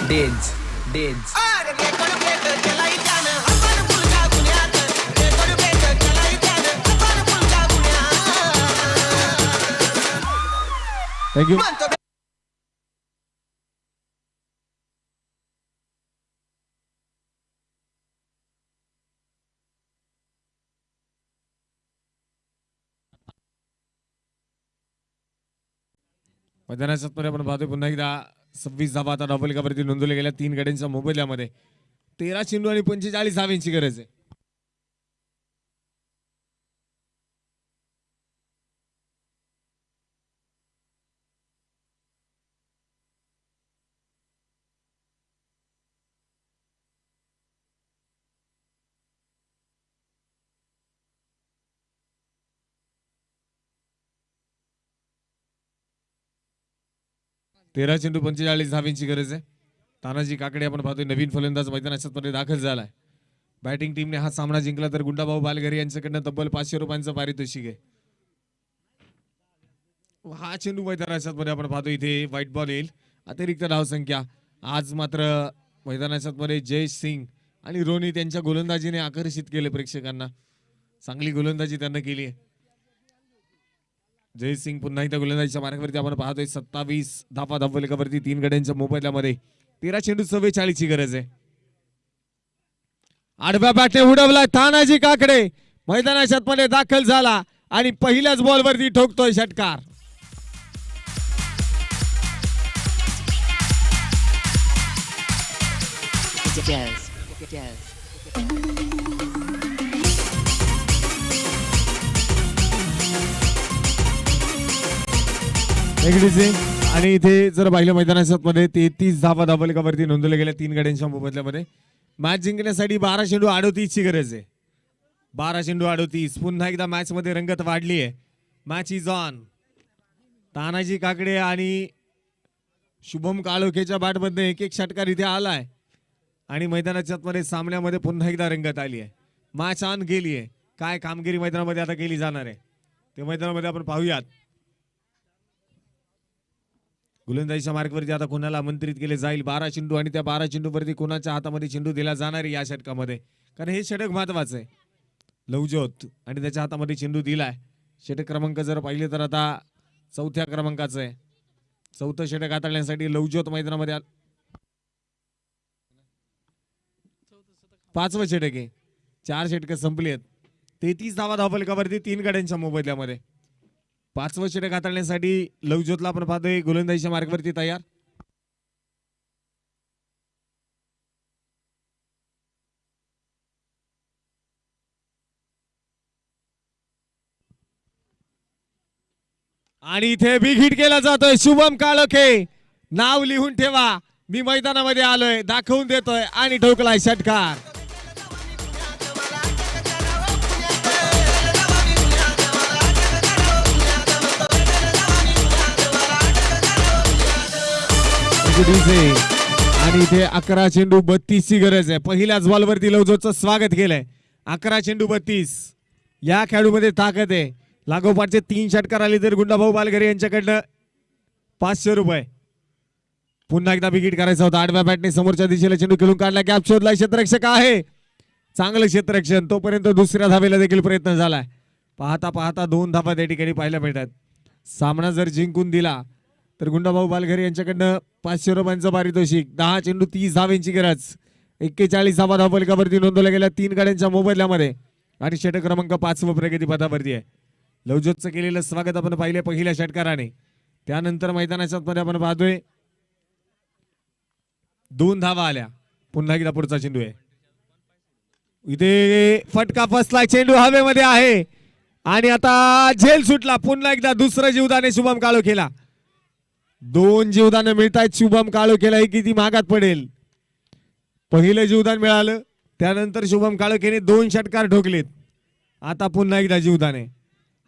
S3: Dance.
S1: थँक्यू. मैदानाच्या मध्ये आपण पाहतोय पुन्हा एकदा 26 धावा आता धावफलकावरती नोंदवल्या गेल्या 3 गड्यांच्या मोबदल्यामध्ये. 13 चेंडू आणि 45 धावेंची गरज आहे. तेरा चेंडू 45 धावेंची गरज आहे. तानाजी काकडे आपण पाहतोय नवीन फलंदाज मैदानाच्या मध्ये दाखल झालाय. बॅटिंग टीमने हा सामना जिंकला तर गुंडाभाऊ बालघरे यांच्याकडनं तब्बल 500 रुपयांचं पारितोषिक आहे. हा चेंडू मैदानाच्या मध्ये आपण पाहतो इथे व्हाईट बॉल येईल. अतिरिक्त धावसंख्या. आज मात्र मैदानाच्या मध्ये जयेश सिंग आणि रोनित यांच्या गोलंदाजीने आकर्षित केले प्रेक्षकांना. चांगली गोलंदाजी त्यांना केली आहे. जय सिंग पुन्हा एकदा गोलंदाजीच्या मार्गावरती आपण पाहतोय. 27 धावा धावफलकावरती 3 गड्यांच्या मोबदल्यामध्ये. 13 चेंडू 44 ची गरज आहे. आडव्या बॅटने उडवलाय. तानाजी काकडे मैदानाच्या मध्ये दाखल झाला आणि पहिल्याच बॉलवरती ठोकतोय षटकार. आणि इथे जर पाहिलं मैदानाच्या मध्ये 33 धावा धावफलकावरती नोंदवल्या गेल्या 3 गड्यांच्या मोबदल्यामध्ये. मॅच जिंकण्यासाठी 12 चेंडू 38 ची गरज आहे. 12 चेंडू 38. पुन्हा एकदा मॅच मध्ये रंगत वाढली आहे. Match is on. Tanaji Kakade आणि शुभम काळोखेच्या बॅटमध्ये एक षटकार इथे आलाय आणि मैदानाच्या मध्ये सामन्यामध्ये पुन्हा एकदा रंगत आली आहे. मॅच ऑन गेली आहे. काय कामगिरी मैदानामध्ये आता केली जाणार आहे ते मैदानामध्ये आपण पाहूयात. गोलंदाजीच्या मार्गावरती आता कोणाला आमंत्रित केले जाईल. 12 चेंडू आणि त्या 12 चेंडूवरती कोणाच्या हातामध्ये चेंडू दिला जाणार आहे या षटकामध्ये. कारण हे षटक महत्वाचं आहे. लवजोत आणि त्याच्या हातामध्ये चेंडू दिलाय. षटक क्रमांक जर पाहिले तर आता 4थ्या क्रमांकाचं आहे. 4थं षटक हाताळण्यासाठी लवजोत मैदानामध्ये 5वं षटक आहे. 4 षटकं संपली आहेत. 33 धावा धावफलकावरती 3 गड्यांच्या मोबदल्यामध्ये. 5वं षटक हाताळण्यासाठी लवज्योतला आपण पाहतोय गोलंदाजीच्या मार्गावरती तयार. आणि इथे बिग हिट केला जातोय. शुभम काळोखे नाव लिहून ठेवा. मी मैदानामध्ये आलोय, दाखवून देतोय आणि ठोकलाय षटकार. आणि इथे 11 चेंडू 32 ची गरज आहे. पहिल्याच बॉलवरती लवजोतचं स्वागत केलंय. 11 चेंडू 32. या खेळाडूमध्ये ताकद आहे. लागोपाठचे 3 षटकार आले तर गुंडाभाऊ बालघरे यांच्याकडनं 500 रुपये. पुन्हा एकदा विकेट करायचा होता. आडव्या बॅटने समोरच्या दिशेला चेंडू खेळून काढला. गॅप शोधला. क्षेत्ररक्षक आहे. चांगलं क्षेत्ररक्षण. तोपर्यंत दुसऱ्या धावेला देखील प्रयत्न झालाय. पाहता पाहता 2 धावा त्या ठिकाणी पाहायला मिळतात. सामना जर जिंकून दिला तर गुंडाभाऊ बालघरे यांच्याकडनं 500 रुपयांचं पारितोषिक. 10 चेंडू 30 धावेंची गरज. 41 धावा धावफलकावरती नोंदवल्या गेल्या 3 गाड्यांच्या मोबदल्यामध्ये. आणि षटक क्रमांक 5 प्रगतीपथावरती आहे. लवजोतचं केलेलं स्वागत आपण पाहिले पहिल्या षटकाराने. त्यानंतर मैदानाच्या मध्ये आपण पाहतोय 2 धावा आल्या. पुन्हा एकदा पुढचा चेंडू आहे. इथे फटका फसला. चेंडू हवेमध्ये आहे आणि आता झेल सुटला. पुन्हा एकदा दुसरं जीवदाने शुभम काळोखेला. 2 जीवदानं मिळतायत शुभम काळोखेला. हे किती महागात पडेल. पहिलं जीवदान मिळालं, त्यानंतर शुभम काळोखेने 2 षटकार ठोकलेत. आता पुन्हा एकदा जीवदाने.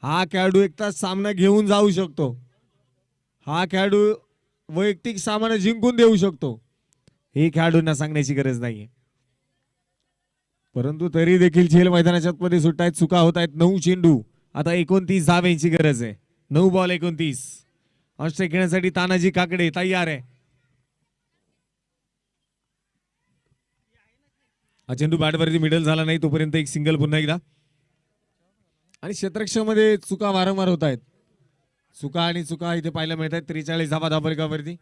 S1: हा खेळाडू एक तास सामना घेऊन जाऊ शकतो. हा खेळाडू वैयक्तिक सामना जिंकून देऊ शकतो. हे खेळाडूंना सांगण्याची गरज नाहीये. परंतु तरी देखील झेल मैदानाच्या मध्ये सुटतायत. चुका होत आहेत. 9 चेंडू आता 29 धावेंची गरज आहे. 9 बॉल 29. ऑस्ट्रेलिया खेळण्यासाठी तानाजी काकडे तयार आहे. हा चेंडू बॅटवरती मिडल झाला नाही तोपर्यंत एक सिंगल पुन्हा एकदा. आणि क्षेत्ररक्षणामध्ये चुका वारंवार होत आहेत. चुका आणि चुका इथे पाहायला मिळत आहेत. 43 धावा धावफलकावरती.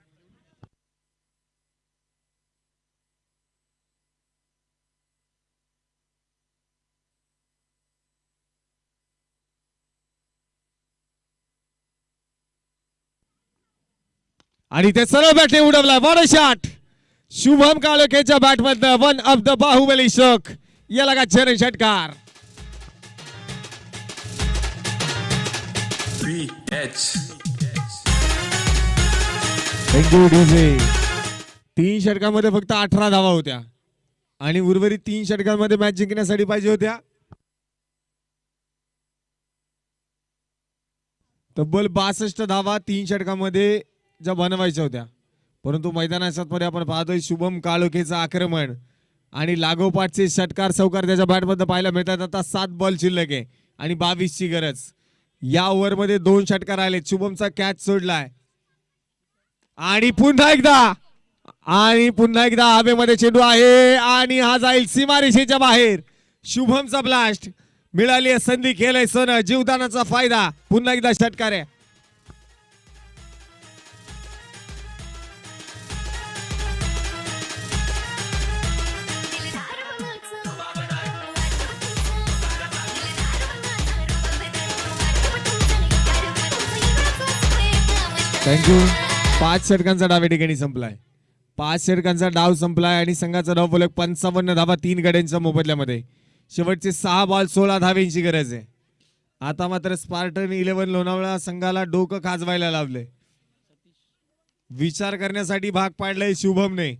S1: आणि ते सर्व बॅटने उडवला. What shot. शुभम काळोखेच्या बॅटमधनं one of the Baahubali shot. याला का चरण षटकार. Thank you DJ. 3 षटकांमध्ये फक्त 18 धावा होत्या आणि उर्वरित 3 षटकांमध्ये मॅच जिंकण्यासाठी पाहिजे होत्या तब्बल 62 धावा 3 षटकांमध्ये ज्या बनवायच्या होत्या. परंतु मैदानाच्या मध्ये आपण पाहतोय शुभम काळोखेचं आक्रमण आणि लागोपाठचे षटकार चौकार त्याच्या बॅटमध्ये पाहायला मिळतात. आता 7 बॉल शिल्लक आहे आणि 22 ची गरज. या ओव्हरमध्ये 2 षटकार आले. शुभमचा कॅच सोडलाय आणि पुन्हा एकदा हवेमध्ये चेंडू आहे आणि हा जाईल सीमारेषेच्या बाहेर. शुभमचा ब्लास्ट. मिळाली संधी. केलंय सोनं. जीवदानाचा फायदा. पुन्हा एकदा षटकार आहे. थँक्यू. 5 षटकांचा डाव या ठिकाणी संपलाय. 5 षटकांचा डाव संपलाय आणि संघाचा डाव फलक 55 धावा 3 गड्यांच्या मोबदल्यामध्ये. शेवटचे 6 बॉल 16 धावेंची गरज आहे. आता मात्र स्पार्टन 11 लोणावळा संघाला डोकं खाजवायला लावले. विचार करण्यासाठी भाग पाडलाय शुभमने.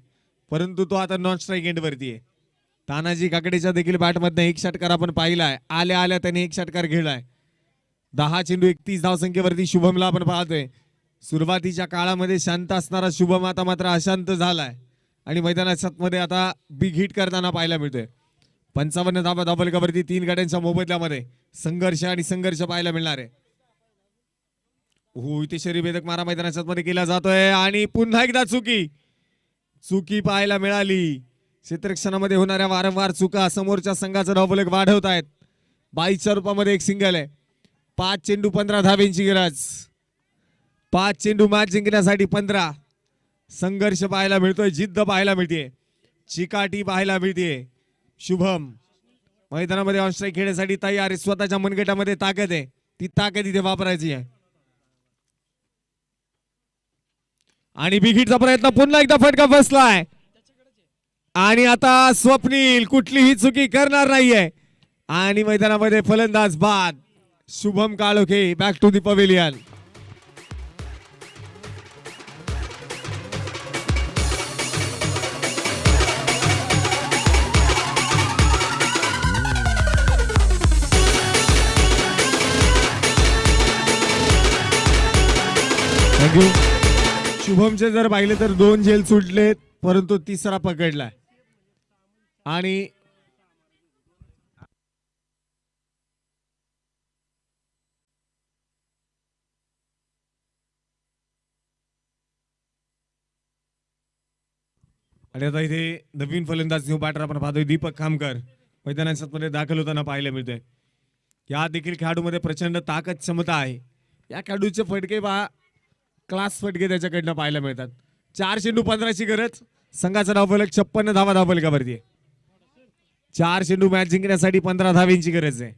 S1: परंतु तो आता नॉन स्ट्राईक एंड वरती आहे. तानाजी काकडेच्या देखील बॅटमधनं 1 षटकार आपण पाहिलाय. आल्या आल्या त्याने 1 षटकार खेळलाय. 10 चेंडू 31 धावसंख्येवरती शुभमला आपण पाहतोय. सुरुवातीच्या काळामध्ये शांत असणारा शुभम आता मात्र अशांत झालाय आणि मैदानाच्या मध्ये आता बिग हिट करताना पाहायला मिळतोय. 55 धावा धावफलकावरती 3 गाड्यांच्या मोबदल्यामध्ये संघर्ष पाहायला मिळणार आहे. हो, इथे शरीरभेदक मारा मैदानाच्या मध्ये केला जातोय आणि पुन्हा एकदा चुकी पाहायला मिळाली. क्षेत्ररक्षणामध्ये होणाऱ्या वारंवार चुका समोरच्या संघाचा धावफलक वाढवत आहेत. 22च्या रूपामध्ये एक सिंगल आहे. 5 चेंडू 15 धावेंची गरज. 5 चेंडू मॅच जिंकण्यासाठी 15. संघर्ष पाहायला मिळतोय. जिद्द पाहायला मिळते. चिकाटी पाहायला मिळते. शुभम मैदानामध्ये ऑन स्ट्राईक खेळण्यासाठी तयार आहे. स्वतःच्या मनगटामध्ये ताकद आहे, ती ताकद इथे वापरायची आहे. आणि बिघीटचा प्रयत्न, पुन्हा एकदा फटका बसलाय आणि आता स्वप्नील कुठलीही चुकी करणार नाहीये आणि मैदानामध्ये फलंदाज बाद. Shubham Kalokhe back to the pavilion. Thank you. शुभमचे जर पाहिले तर 2 झेल सुटलेत, परंतु तिसरा पकडलाय. आणि आता इथे नवीन फलंदाज न्यू बॅटर आपण पाहतोय दीपक खामकर मैदानामध्ये दाखल होताना पाहायला मिळतोय. या देखील खेळाडूमध्ये प्रचंड ताकद क्षमता आहे. या खेळाडूचे फटके पहा, क्लास फटके त्याच्याकडनं पाहायला मिळतात. 4 चेंडू 15ची गरज. संघाचा धावफलक 56 धावा धावफलकावरती आहे. 4 चेंडू मॅच जिंकण्यासाठी 15 धावेंची गरज आहे.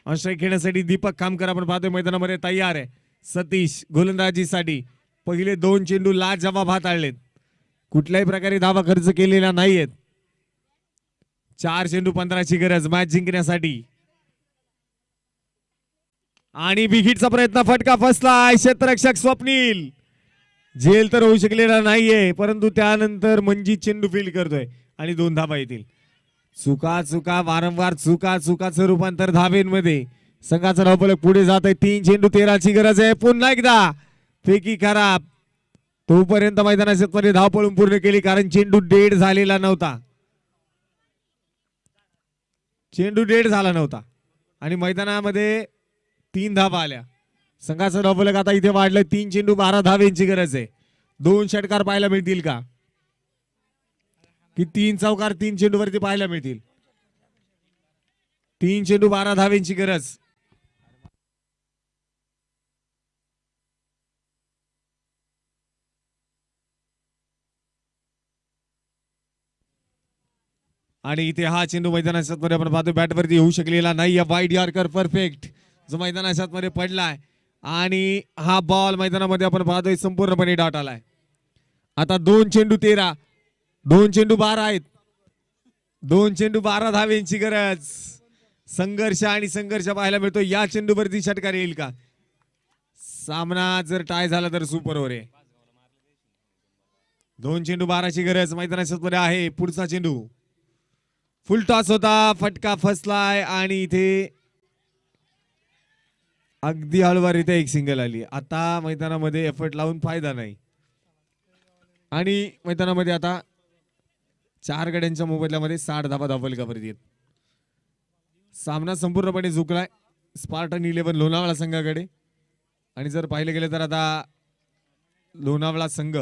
S1: ऑनस्ट्राईक खेळण्यासाठी दीपक खामकर आपण पाहतोय मैदानामध्ये तयार आहे. सतीश गोलंदाजीसाठी पहिले 2 चेंडू लाजवाब हाताळलेत, कुठल्याही प्रकारे धावा खर्च केलेला नाहीयेत. 4 चेंडू 15ची गरज मॅच जिंकण्यासाठी. आणि बिघीटचा प्रयत्न, फटका फसलाय. क्षेत्ररक्षक स्वप्नील, झेल तर होऊ शकलेला नाहीये, परंतु त्यानंतर मंजित चेंडू फील्ड करतोय आणि 2 धावा येतील. चुका वारंवार चुकाचं रूपांतर धावेंमध्ये. संघाचा धावफलक पुढे जात आहे. 3 चेंडू 13ची गरज आहे. पुन्हा एकदा फेकी खराब. तोपर्यंत मैदानामध्ये धाव पळून पूर्ण केली, कारण चेंडू डेड झालेला नव्हता. चेंडू डेड झाला नव्हता आणि मैदानामध्ये 3 धावा आल्या. संघाचं धावफलक आता इथे वाढलं. 3 चेंडू 12 धावेंची गरज आहे. 2 षटकार पाहायला मिळतील का, की 3 चौकार 3 चेंडू वरती पाहायला मिळतील. 3 चेंडू 12 धावेंची गरज. आणि इथे हा चेंडू मैदानाच्या मध्ये आपण पाहतो बॅटवरती येऊ शकलेला नाही. वाईड यॉर्कर परफेक्ट जो मैदानाच्या मध्ये पडलाय आणि हा बॉल मैदानामध्ये आपण पाहतोय संपूर्णपणे डॉट आलाय. आता 2 चेंडू 13, 2 चेंडू 12 आहेत. 2 चेंडू 12 धावेंची गरज. संघर्ष पाहायला मिळतो. या चेंडूवरती षटकार येईल का? सामना जर टाय झाला तर सुपर ओव्हर आहे. 2 चेंडू 12ची गरज मैदानाच्या मध्ये आहे. पुढचा चेंडू फुल टॉस होता, फटका फसलाय आणि इथे अगदी हळूवार इथे एक सिंगल आली. आता मैदानामध्ये एफर्ट लावून फायदा नाही आणि मैदानामध्ये आता 4 गड्यांच्या मोबदल्यामध्ये 60 धावा धावफलकावरती आहेत. सामना संपूर्णपणे झुकलाय स्पार्टन 11 लोणावळा संघाकडे. आणि जर पाहिलं गेलं तर आता लोणावळा संघ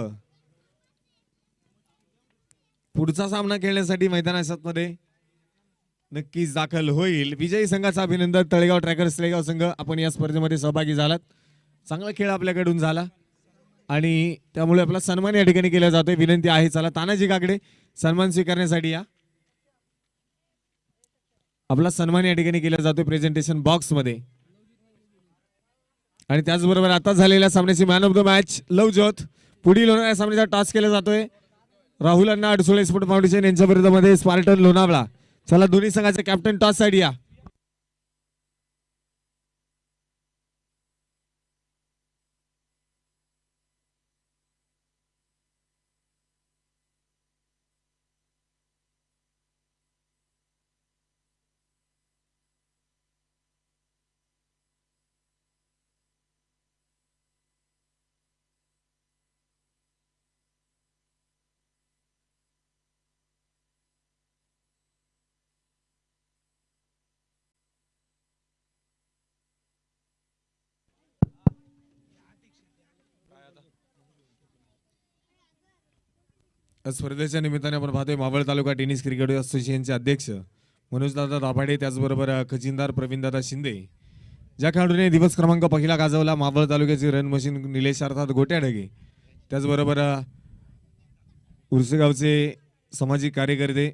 S1: पुढचा सामना खेळण्यासाठी मैदानाच्या मध्ये नक्कीच दाखल होईल. विजयी संघाचं अभिनंदन. तळेगाव ट्रॅकर्स तळेगाव संघ, आपण या स्पर्धेमध्ये सहभागी झालात. चांगला खेळ आपल्याकडून झाला आणि त्यामुळे आपला सन्मान या ठिकाणी केला जातोय. विनंती आहे, चला तानाजी काकडे सन्मान स्वीकारण्यासाठी या. आपला सन्मान या ठिकाणी केला जातोय प्रेझेंटेशन बॉक्स मध्ये. आणि त्याचबरोबर आता झालेल्या सामन्याची मॅन ऑफ द मॅच लवजोत. पुढील होणाऱ्या सामन्याचा टॉस केला जातोय राहुल अण्णा अडसोळे स्पोर्ट फाउंडेशन यांच्या विरोधामध्ये स्पार्टन लोणावळा. चला दोन्ही संघाचे कॅप्टन टॉस साठी या. स्पर्धेच्या निमित्ताने आपण पाहतोय मावळ तालुका टेनिस क्रिकेट असोसिएशनचे अध्यक्ष मनोजदादा दाभाडे, त्याचबरोबर खजिनदार प्रवीणदादा शिंदे, ज्या खेळाडूने दिवस क्रमांक पहिला गाजवला मावळ तालुक्याची रन मशीन निलेश अर्थात गोट्याढगे, त्याचबरोबर उर्सेगावचे सामाजिक कार्यकर्ते